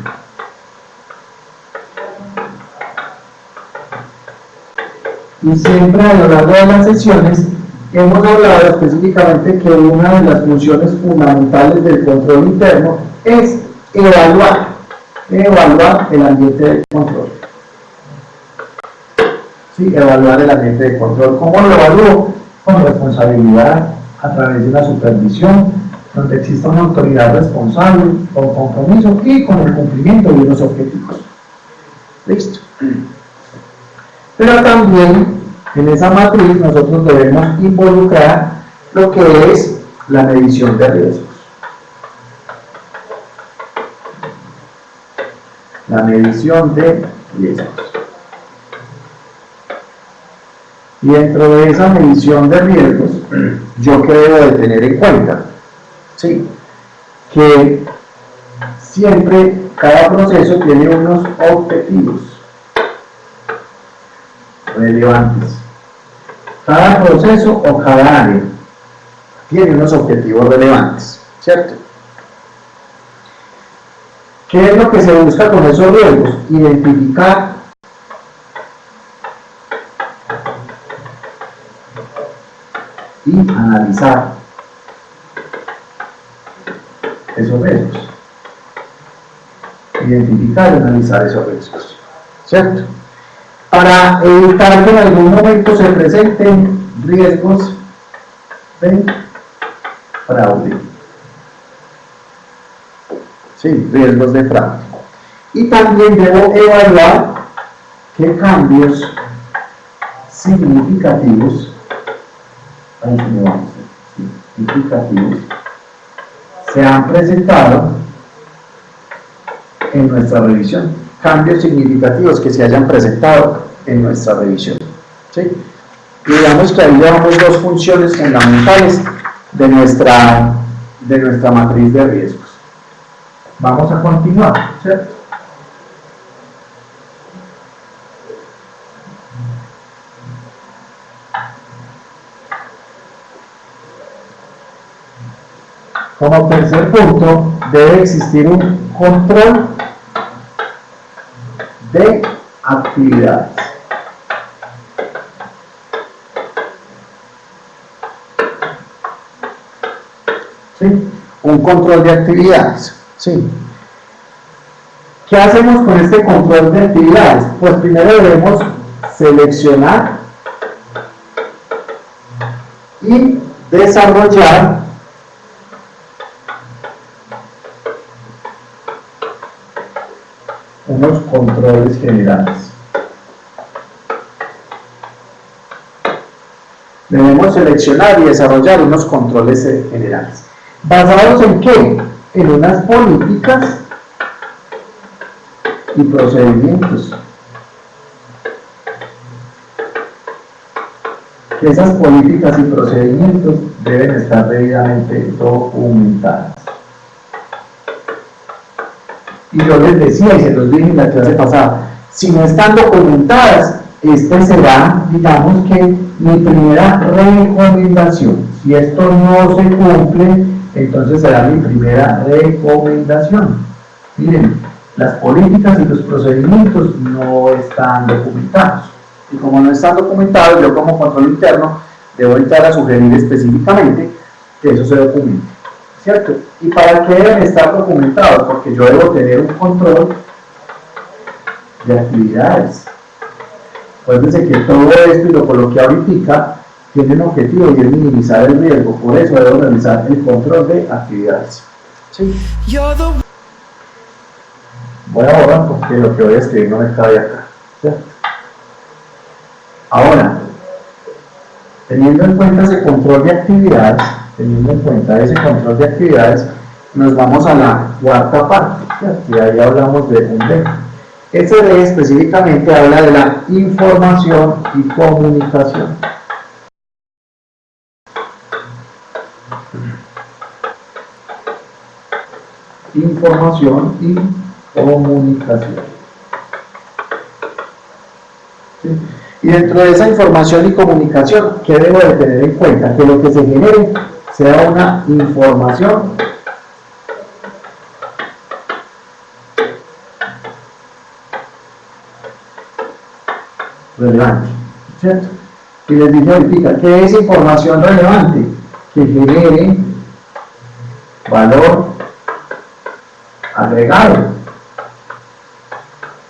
Y siempre a lo largo de las sesiones hemos hablado específicamente que una de las funciones fundamentales del control interno es evaluar el ambiente de control. Sí, evaluar el ambiente de control. ¿Cómo lo evalúo? Con responsabilidad, a través de una supervisión, donde exista una autoridad responsable, con compromiso y con el cumplimiento de unos objetivos. Listo. Pero también en esa matriz nosotros debemos involucrar lo que es la medición de riesgos. La medición de riesgos. Y dentro de esa medición de riesgos, ¿yo qué debo de tener en cuenta? Sí, que siempre cada proceso tiene unos objetivos relevantes. Cada proceso o cada área tiene unos objetivos relevantes, ¿cierto? ¿Qué es lo que se busca con esos riesgos? Identificar y analizar esos riesgos. Identificar y analizar esos riesgos, ¿cierto? Para evitar que en algún momento se presenten riesgos de fraude. Sí, riesgos de fraude. Y también debo evaluar qué cambios significativos se han presentado en nuestra revisión. Cambios significativos que se hayan presentado en nuestra revisión. ¿Sí? Y digamos que ahí llevamos dos funciones fundamentales de nuestra matriz de riesgos. Vamos a continuar, ¿cierto? Como tercer punto, debe existir un control de actividades. ¿Sí? Un control de actividades. ¿Sí? ¿Qué hacemos con este control de actividades? Pues primero debemos seleccionar y desarrollar unos controles generales. Debemos seleccionar y desarrollar unos controles generales. ¿Basados en qué? En unas políticas y procedimientos. Esas políticas y procedimientos deben estar debidamente documentadas. Y yo les decía, y se los dije en la clase pasada, si no están documentadas, este será, digamos que, mi primera recomendación. Si esto no se cumple, entonces será mi primera recomendación. Miren, las políticas y los procedimientos no están documentados. Y como no están documentados, yo como control interno debo entrar a sugerir específicamente que eso se documente, ¿cierto? ¿Y para qué deben estar documentados? Porque yo debo tener un control de actividades. Acuérdense que todo esto, y lo coloqué ahorita, tiene un objetivo y es minimizar el riesgo. Por eso debo realizar el control de actividades. ¿Sí? Voy a borrar porque lo que voy a escribir no me cabe acá, ¿cierto? Ahora, teniendo en cuenta ese control de actividades, nos vamos a la cuarta parte, ¿cierto? Y ahí hablamos de un D. Este D específicamente habla de la información y comunicación. Información y comunicación. ¿Sí? Y dentro de esa información y comunicación, ¿qué debo de tener en cuenta? Que lo que se genere sea una información relevante, ¿cierto? Y les dije ahorita, ¿qué es información relevante? Que genere valor agregado.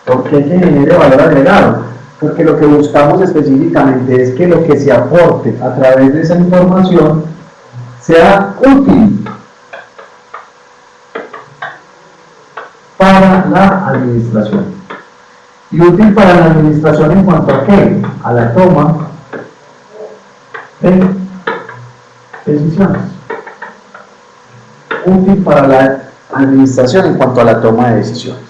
¿Por qué que genere valor agregado? Porque lo que buscamos específicamente es que lo que se aporte a través de esa información sea útil para la administración. ¿Y útil para la administración en cuanto a qué? A la toma de decisiones. Útil para la administración en cuanto a la toma de decisiones.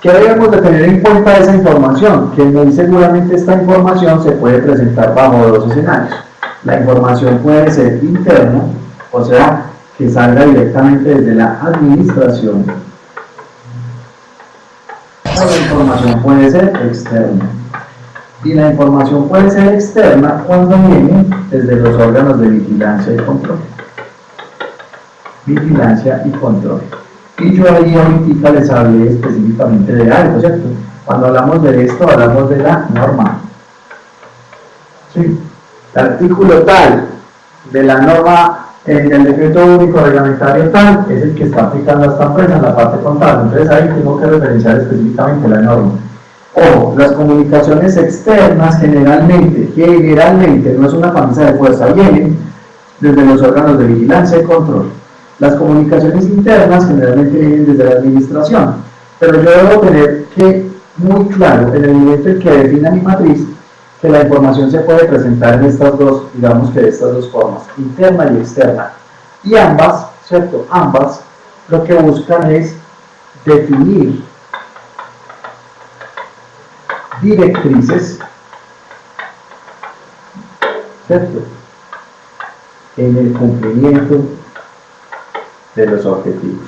¿Qué debemos de tener en cuenta de esa información? Que muy seguramente esta información se puede presentar bajo dos escenarios. La información puede ser interna, o sea, que salga directamente desde la administración. O la información puede ser externa. Y la información puede ser externa cuando viene desde los órganos de vigilancia y control. Vigilancia y control. Y yo ahí ahorita les hablé específicamente de algo, ¿cierto? Cuando hablamos de esto, hablamos de la norma. ¿Sí? El artículo tal de la norma en el decreto único reglamentario tal es el que está aplicando a esta empresa en la parte contable. Entonces ahí tengo que referenciar específicamente la norma. Ojo, las comunicaciones externas generalmente, no es una camisa de fuerza, vienen desde los órganos de vigilancia y control. Las comunicaciones internas generalmente vienen desde la administración, pero yo debo tener que muy claro en el momento en que defina mi matriz que la información se puede presentar en estas dos, digamos que de estas dos formas, interna y externa. Y ambas, ¿cierto? Ambas lo que buscan es definir directrices, ¿cierto? En el cumplimiento de los objetivos.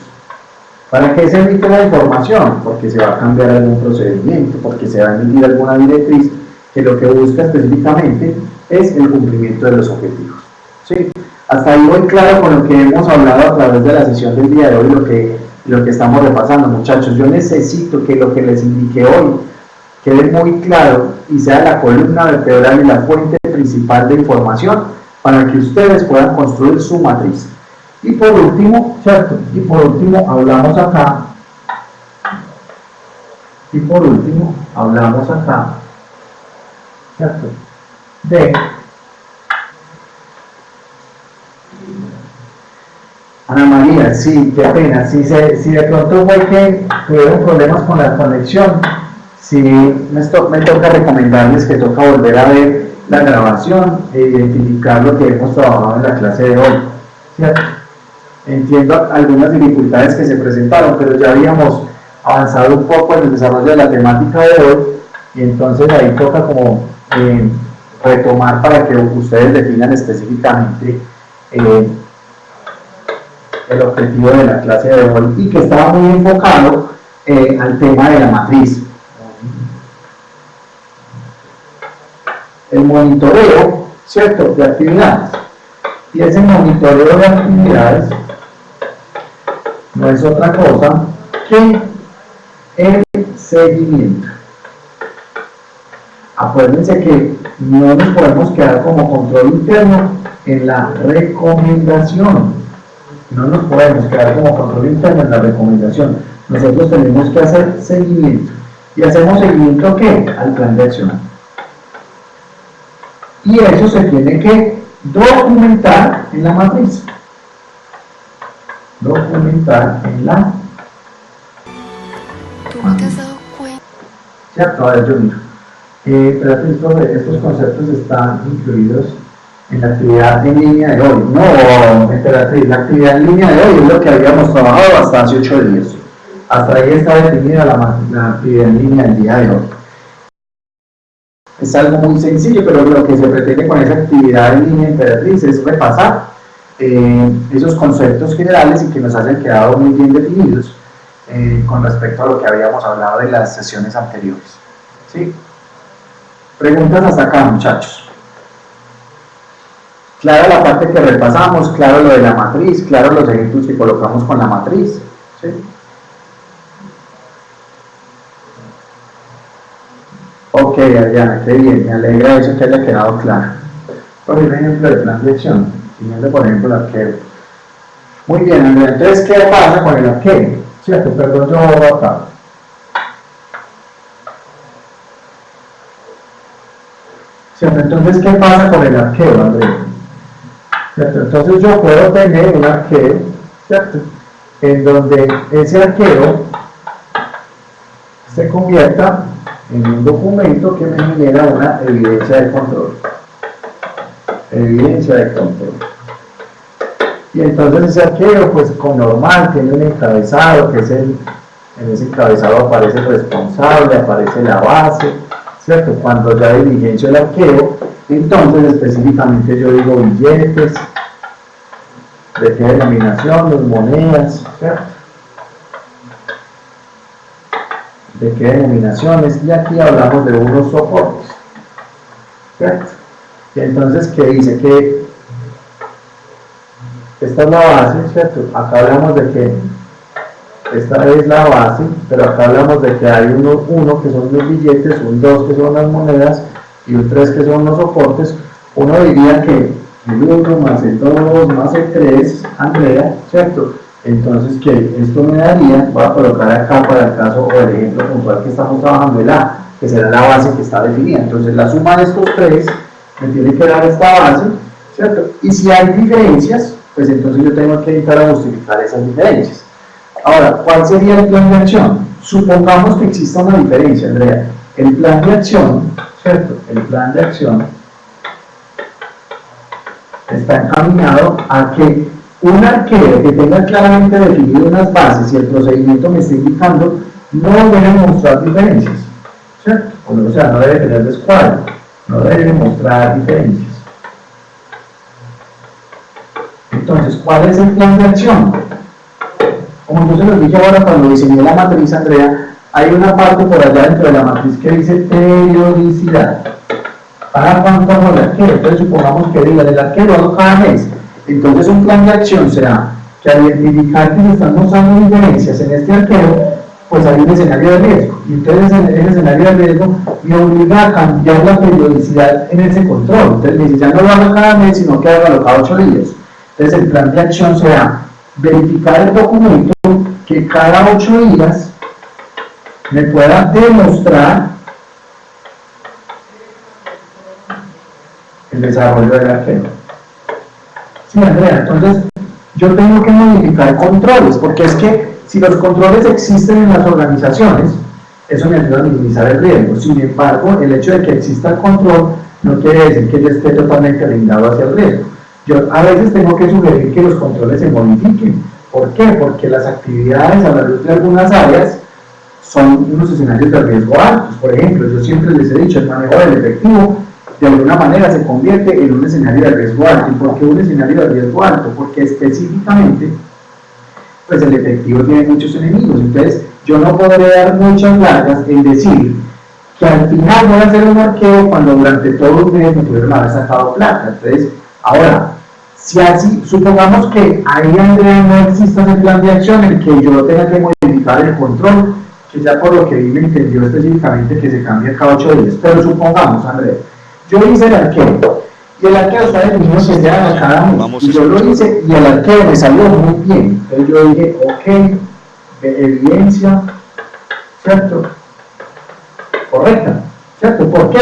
¿Para qué se emite la información? Porque se va a cambiar algún procedimiento, porque se va a emitir alguna directriz que lo que busca específicamente es el cumplimiento de los objetivos. ¿Sí? Hasta ahí voy claro con lo que hemos hablado a través de la sesión del día de hoy, lo que estamos repasando, muchachos. Yo necesito que lo que les indiqué hoy quede muy claro y sea la columna vertebral y la fuente principal de información para que ustedes puedan construir su matriz. Y por último, ¿cierto? Y por último hablamos acá Y por último, hablamos acá, ¿cierto?, de Ana María. Sí, qué pena, si de pronto fue que tuvieron problemas con la conexión, sí me toca recomendarles que toca volver a ver la grabación e identificar lo que hemos trabajado en la clase de hoy, ¿cierto? Entiendo algunas dificultades que se presentaron, pero ya habíamos avanzado un poco en el desarrollo de la temática de hoy, y entonces ahí toca como retomar para que ustedes definan específicamente el objetivo de la clase de hoy, y que estaba muy enfocado al tema de la matriz. El monitoreo, ¿cierto?, de actividades. Y ese monitoreo de actividades no es otra cosa que el seguimiento. Acuérdense que no nos podemos quedar como control interno en la recomendación. No nos podemos quedar como control interno en la recomendación. Nosotros tenemos que hacer seguimiento. ¿Y hacemos seguimiento a qué? Al plan de acción. Y eso se tiene que documentar en la matriz. Documentar en la matriz. ¿Cierto? A ver, yo miro. Espérate, estos conceptos están incluidos en la actividad en línea de hoy. No, espérate, la actividad en línea de hoy es lo que habíamos trabajado hasta hace 8 días. Hasta ahí está definida la actividad en línea del día de hoy. Es algo muy sencillo, pero lo que se pretende con esa actividad en línea Emperatriz es repasar esos conceptos generales y que nos hayan quedado muy bien definidos con respecto a lo que habíamos hablado de las sesiones anteriores. ¿Sí? Preguntas hasta acá, muchachos. Claro la parte que repasamos, claro lo de la matriz, claro los ejemplos que colocamos con la matriz. ¿Sí? Ok, Adriana, qué bien, me alegra eso que haya quedado claro. Por ejemplo, el plan de acción, siguiendo por ejemplo el arquero. Muy bien, Andrea, entonces, ¿qué pasa con el arquero? ¿Cierto? Perdón, yo voy acá. ¿Cierto? Entonces, ¿qué pasa con el arquero, Andrea? ¿Cierto? Entonces yo puedo tener un arquero, ¿cierto?, en donde ese arquero se convierta en un documento que me genera una evidencia de control. Evidencia de control. Y entonces ese arquero, pues con normal, tiene un encabezado, que es en ese encabezado aparece el responsable, aparece la base, ¿cierto? Cuando ya diligencio el arquero, entonces específicamente yo digo billetes, de qué denominación, las monedas, ¿cierto? De qué denominaciones, y aquí hablamos de unos soportes, ¿cierto? Y entonces, ¿qué dice? Que esta es la base, ¿cierto? Acá hablamos de que esta es la base, pero acá hablamos de que hay uno que son los billetes, un 2 que son las monedas y un 3 que son los soportes. Uno diría que el 1 más el 2 más el 3, Andrea, ¿cierto? Entonces, que esto me daría, voy a colocar acá para el caso o el ejemplo puntual que estamos trabajando, el A, que será la base que está definida. Entonces, la suma de estos tres me tiene que dar esta base, ¿cierto? Y si hay diferencias, pues entonces yo tengo que intentar a justificar esas diferencias. Ahora, ¿cuál sería el plan de acción? Supongamos que exista una diferencia, Andrea. El plan de acción, ¿cierto? El plan de acción está encaminado a que un arquero que tenga claramente definido unas bases y el procedimiento me esté indicando no debe mostrar diferencias, ¿cierto? O sea, no debe tener descuadro, no debe mostrar diferencias. Entonces, ¿cuál es el plan de acción? Como yo se los dije ahora cuando diseñé la matriz, Andrea, hay una parte por allá dentro de la matriz que dice periodicidad. ¿Para cuánto hago el arquero? Entonces supongamos que diga, el arquero hago cada mes. Entonces un plan de acción será que al identificar que se están mostrando diferencias en este arquero, pues hay un escenario de riesgo. Y entonces el escenario de riesgo me obliga a cambiar la periodicidad en ese control. Entonces me dice, ya no lo hago cada mes, sino que hago cada 8 días. Entonces el plan de acción será verificar el documento que cada 8 días me pueda demostrar el desarrollo del arqueo. Sí, Andrea, entonces yo tengo que modificar controles, porque es que si los controles existen en las organizaciones, eso me ayuda a minimizar el riesgo. Sin embargo, el hecho de que exista el control no quiere decir que yo esté totalmente blindado hacia el riesgo. Yo a veces tengo que sugerir que los controles se modifiquen. ¿Por qué? Porque las actividades a la luz de algunas áreas son unos escenarios de riesgo altos. Por ejemplo, yo siempre les he dicho, el manejo del efectivo de alguna manera se convierte en un escenario de riesgo alto. ¿Y por qué un escenario de riesgo alto? Porque específicamente, pues el efectivo tiene muchos enemigos. Entonces, yo no podré dar muchas largas en decir que al final voy a hacer un arqueo cuando durante todo un mes me pudieron haber sacado plata. Entonces, ahora, si así, supongamos que ahí, Andrea, no exista ese plan de acción en el que yo tenga que modificar el control, que ya por lo que vi me entendió específicamente que se cambia cada 8 días. Pero supongamos, Andrea, yo hice el arqueo, y el arqueo está definido que se haga cada mes, y yo lo hice, y el arqueo me salió muy bien. Entonces yo dije, ok, evidencia, ¿cierto? Correcta, ¿cierto? ¿Por qué?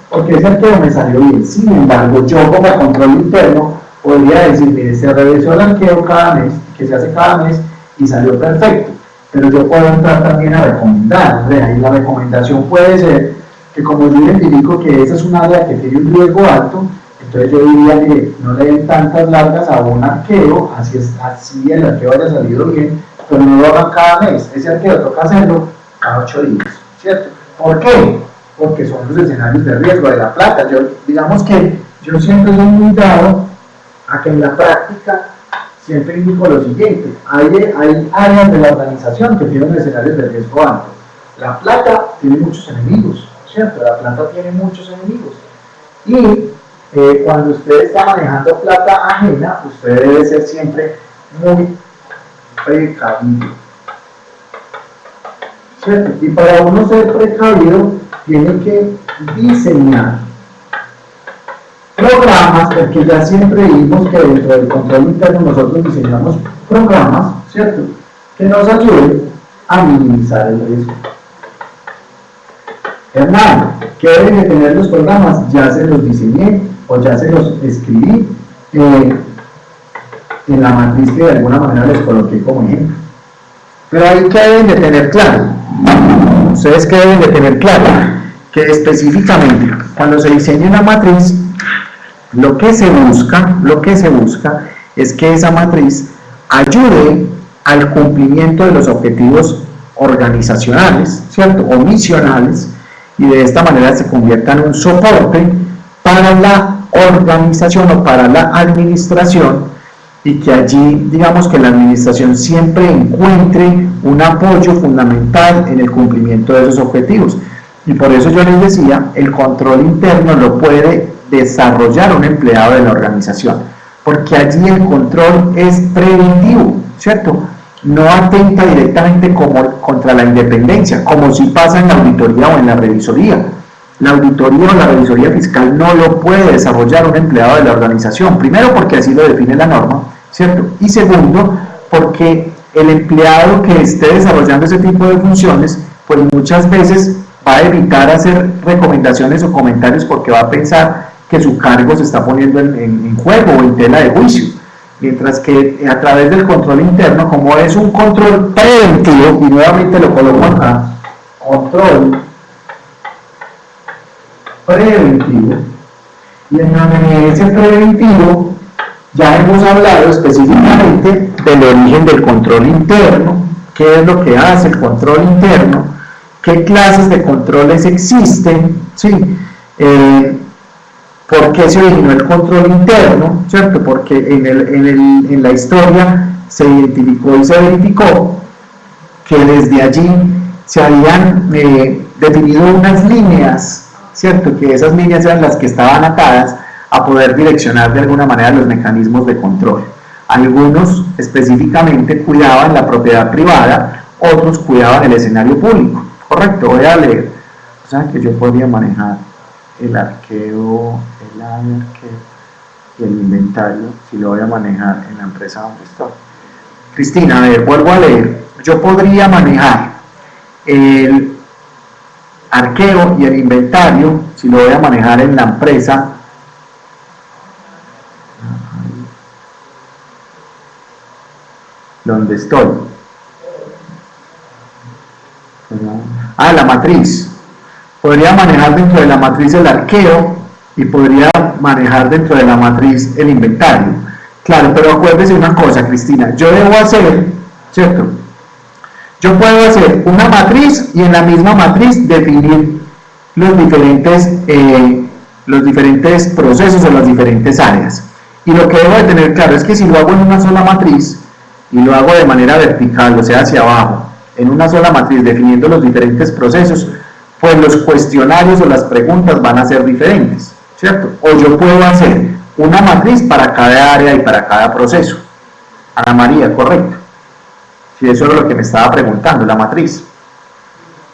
Porque ese arqueo me salió bien. Sin embargo, yo como control interno podría decir, mire, se revisó el arqueo cada mes, que se hace cada mes, y salió perfecto. Pero yo puedo entrar también a recomendar, y la recomendación puede ser que como yo identifico que esa es un área que tiene un riesgo alto, entonces yo diría que no le den tantas largas a un arqueo, así el arqueo haya salido bien, pero no lo hagan cada mes. Ese arqueo toca hacerlo cada 8 días, ¿cierto? ¿Por qué? Porque son los escenarios de riesgo de la plata. Digamos que yo siempre soy muy dado a que en la práctica siempre indico lo siguiente: hay áreas de la organización que tienen escenarios de riesgo alto. La plata tiene muchos enemigos, ¿cierto? La plata tiene muchos enemigos. Y cuando usted está manejando plata ajena, usted debe ser siempre muy precavido, ¿cierto? Y para uno ser precavido, tiene que diseñar programas, porque ya siempre vimos que dentro del control interno nosotros diseñamos programas, ¿cierto?, que nos ayuden a minimizar el riesgo. Hernán, ¿qué deben de tener los programas? Ya se los diseñé o ya se los escribí en la matriz que de alguna manera les coloqué como ejemplo. Pero ahí, ¿qué deben de tener claro? Ustedes, ¿qué deben de tener claro? Que específicamente cuando se diseña una matriz, lo que se busca es que esa matriz ayude al cumplimiento de los objetivos organizacionales, ¿cierto?, o misionales, y de esta manera se convierta en un soporte para la organización o para la administración, y que allí, digamos, que la administración siempre encuentre un apoyo fundamental en el cumplimiento de esos objetivos. Y por eso yo les decía, el control interno lo puede desarrollar un empleado de la organización, porque allí el control es preventivo, ¿cierto? No atenta directamente contra la independencia, como si pasa en la auditoría o en la revisoría. La auditoría o la revisoría fiscal no lo puede desarrollar un empleado de la organización, primero porque así lo define la norma, ¿cierto? Y segundo, porque el empleado que esté desarrollando ese tipo de funciones, pues muchas veces va a evitar hacer recomendaciones o comentarios porque va a pensar que su cargo se está poniendo en juego o en tela de juicio. Mientras que a través del control interno, como es un control preventivo, y nuevamente lo coloco acá, control preventivo, y en ese preventivo ya hemos hablado específicamente del origen del control interno, qué es lo que hace el control interno, qué clases de controles existen, ¿sí? ¿Por qué se originó el control interno? ¿Cierto? Porque en la historia se identificó y se verificó que desde allí se habían definido unas líneas, ¿cierto? Que esas líneas eran las que estaban atadas a poder direccionar de alguna manera los mecanismos de control. Algunos específicamente cuidaban la propiedad privada, otros cuidaban el escenario público. Correcto, voy a leer. O sea que yo podría manejar el arqueo, el arqueo y el inventario, si lo voy a manejar en la empresa donde estoy. Cristina, a ver, vuelvo a leer. Yo podría manejar el arqueo y el inventario, si lo voy a manejar en la empresa, donde estoy, la matriz, podría manejar dentro de la matriz el arqueo y podría manejar dentro de la matriz el inventario. Claro, pero acuérdese una cosa, Cristina, yo debo hacer, ¿cierto? Yo puedo hacer una matriz y en la misma matriz definir los diferentes procesos o las diferentes áreas. Y lo que debo de tener claro es que si lo hago en una sola matriz y lo hago de manera vertical, o sea, hacia abajo, en una sola matriz definiendo los diferentes procesos, pues los cuestionarios o las preguntas van a ser diferentes, ¿cierto? O yo puedo hacer una matriz para cada área y para cada proceso. Ana María, correcto. Si eso es lo que me estaba preguntando, la matriz.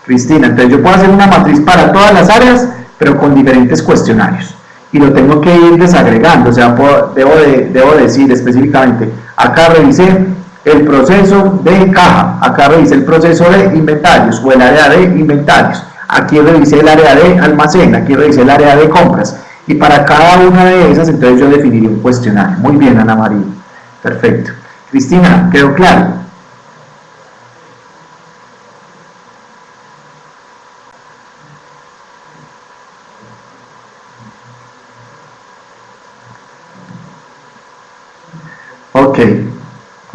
Cristina, entonces yo puedo hacer una matriz para todas las áreas, pero con diferentes cuestionarios. Y lo tengo que ir desagregando, o sea, debo decir específicamente, acá revisé el proceso de caja, acá revisé el proceso de inventarios o el área de inventarios, aquí revisé el área de almacén, aquí revisé el área de compras. Y para cada una de esas, entonces yo definiría un cuestionario. Muy bien, Ana María. Perfecto. Cristina, ¿quedó claro?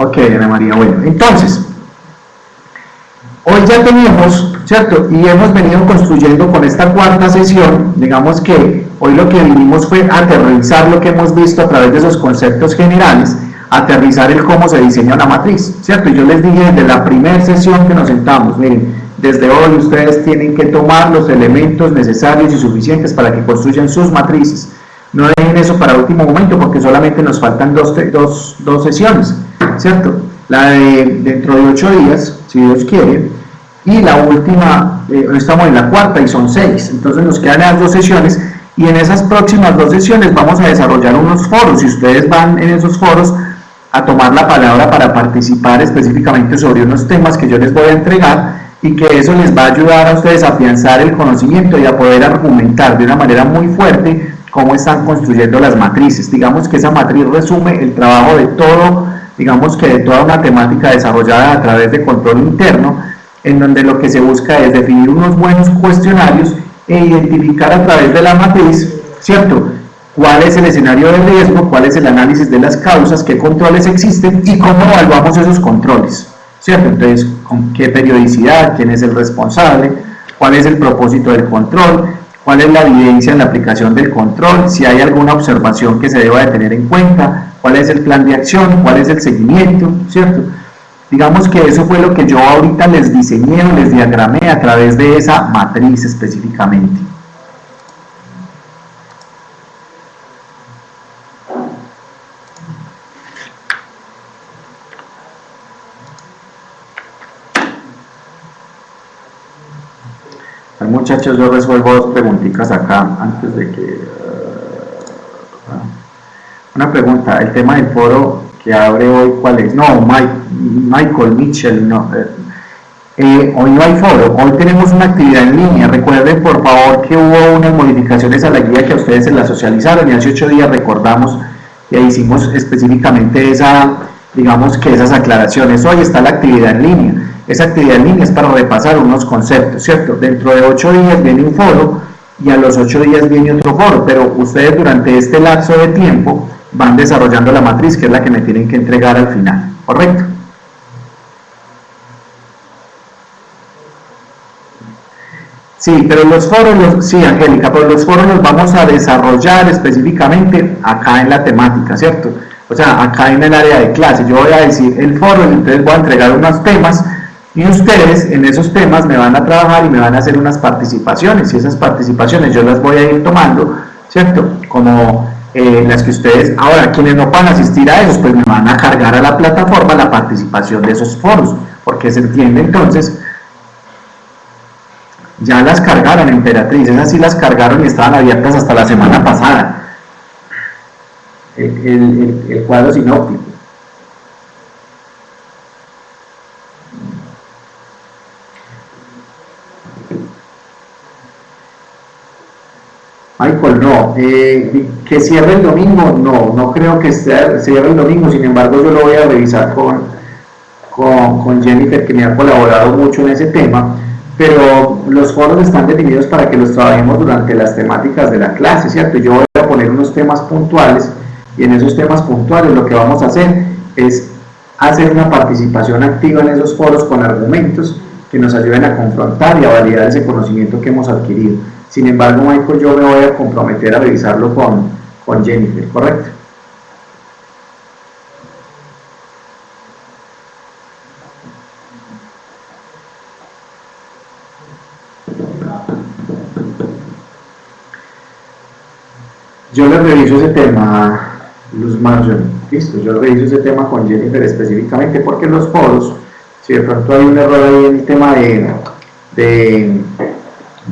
Ok, Ana María. Bueno, entonces, hoy ya teníamos, ¿cierto? Y hemos venido construyendo con esta cuarta sesión, digamos que hoy lo que vinimos fue aterrizar lo que hemos visto a través de esos conceptos generales, aterrizar el cómo se diseña una matriz, ¿cierto? Y yo les dije desde la primera sesión que nos sentamos, miren, desde hoy ustedes tienen que tomar los elementos necesarios y suficientes para que construyan sus matrices. No dejen eso para último momento porque solamente nos faltan dos sesiones, ¿cierto? La de dentro de 8 días, si Dios quiere, y la última, estamos en la cuarta y son 6, entonces nos quedan las 2 sesiones y en esas próximas 2 sesiones vamos a desarrollar unos foros y ustedes van en esos foros a tomar la palabra para participar específicamente sobre unos temas que yo les voy a entregar y que eso les va a ayudar a ustedes a afianzar el conocimiento y a poder argumentar de una manera muy fuerte cómo están construyendo las matrices. Digamos que esa matriz resume el trabajo de todo, digamos que de toda una temática desarrollada a través de control interno, en donde lo que se busca es definir unos buenos cuestionarios e identificar a través de la matriz, ¿cierto?, cuál es el escenario de riesgo, cuál es el análisis de las causas, qué controles existen y cómo evaluamos esos controles, ¿cierto? Entonces, con qué periodicidad, quién es el responsable, cuál es el propósito del control, cuál es la evidencia en la aplicación del control, si hay alguna observación que se deba de tener en cuenta, cuál es el plan de acción, cuál es el seguimiento, ¿cierto? Digamos que eso fue lo que yo ahorita les diseñé o les diagramé a través de esa matriz específicamente. Muchachos, yo resuelvo 2 preguntitas acá antes de que... una pregunta, el tema del foro que abre hoy, ¿cuál es? No, Michael Mitchell, no. Hoy no hay foro, hoy tenemos una actividad en línea. Recuerden por favor que hubo unas modificaciones a la guía que a ustedes se la socializaron y hace 8 días recordamos que hicimos específicamente digamos que esas aclaraciones. Hoy está la actividad en línea. Esa actividad en línea es para repasar unos conceptos, ¿cierto? Dentro de 8 días viene un foro y a los 8 días viene otro foro, pero ustedes durante este lapso de tiempo van desarrollando la matriz, que es la que me tienen que entregar al final, ¿correcto? Sí, pero los foros, sí, Angélica, pero los foros los vamos a desarrollar específicamente acá en la temática, ¿cierto? O sea, acá en el área de clase, yo voy a decir el foro, entonces voy a entregar unos temas y ustedes en esos temas me van a trabajar y me van a hacer unas participaciones y esas participaciones yo las voy a ir tomando, ¿cierto? Como las que ustedes, ahora quienes no puedan asistir a esos, pues me van a cargar a la plataforma la participación de esos foros, porque se entiende entonces, ya las cargaron, Emperatriz, esas sí las cargaron y estaban abiertas hasta la semana pasada, el cuadro sinóptico. Michael, no. Que cierre el domingo, no creo que cierre el domingo, sin embargo yo lo voy a revisar con Jennifer, que me ha colaborado mucho en ese tema, pero los foros están definidos para que los trabajemos durante las temáticas de la clase, ¿cierto? Yo voy a poner unos temas puntuales, y en esos temas puntuales lo que vamos a hacer es hacer una participación activa en esos foros con argumentos que nos ayuden a confrontar y a validar ese conocimiento que hemos adquirido. Sin embargo, Michael, yo me voy a comprometer a revisarlo con Jennifer, ¿correcto? Yo le reviso ese tema, Luz Marjorie, listo, yo reviso ese tema con Jennifer específicamente, porque en los foros, si de pronto hay un error ahí en el tema de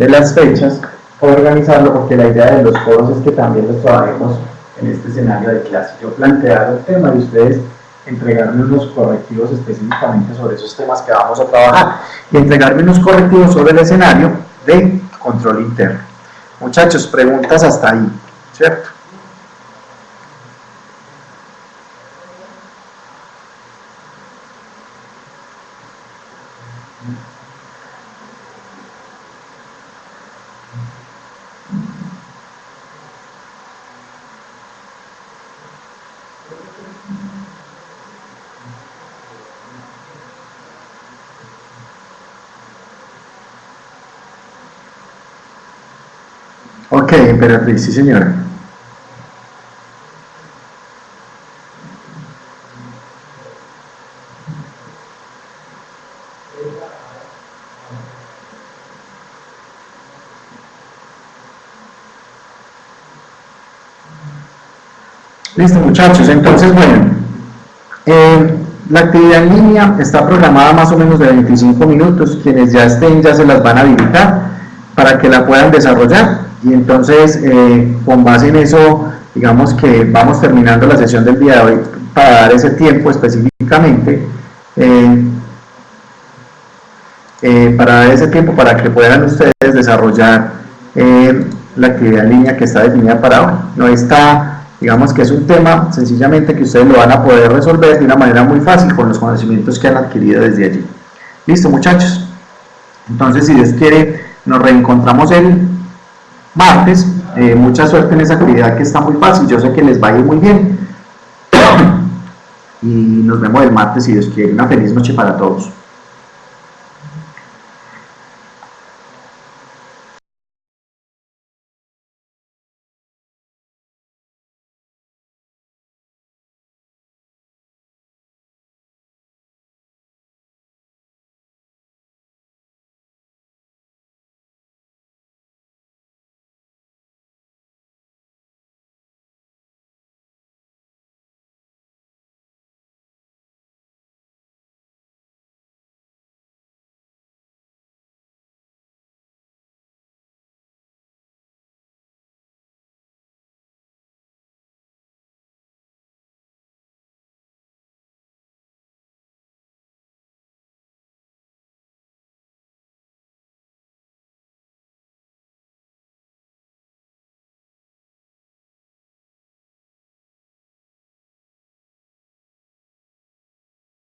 las fechas, o organizarlo, porque la idea de los foros es que también los trabajemos en este escenario de clase. Yo plantear el tema y ustedes entregarme unos correctivos específicamente sobre esos temas que vamos a trabajar, y entregarme unos correctivos sobre el escenario de control interno. Muchachos, preguntas hasta ahí, ¿cierto? Ok, Emperatriz, sí señora. Listo, muchachos, entonces bueno, la actividad en línea está programada más o menos de 25 minutos, quienes ya estén ya se las van a habilitar para que la puedan desarrollar, y entonces con base en eso, digamos que vamos terminando la sesión del día de hoy para dar ese tiempo específicamente, para dar ese tiempo para que puedan ustedes desarrollar la actividad en línea que está definida para hoy. No está, digamos que es un tema sencillamente que ustedes lo van a poder resolver de una manera muy fácil con los conocimientos que han adquirido desde allí. Listo, muchachos. Entonces, si Dios quiere, nos reencontramos el martes. Mucha suerte en esa actividad que está muy fácil, yo sé que les va a ir muy bien. Y nos vemos el martes, si Dios quiere. Una feliz noche para todos.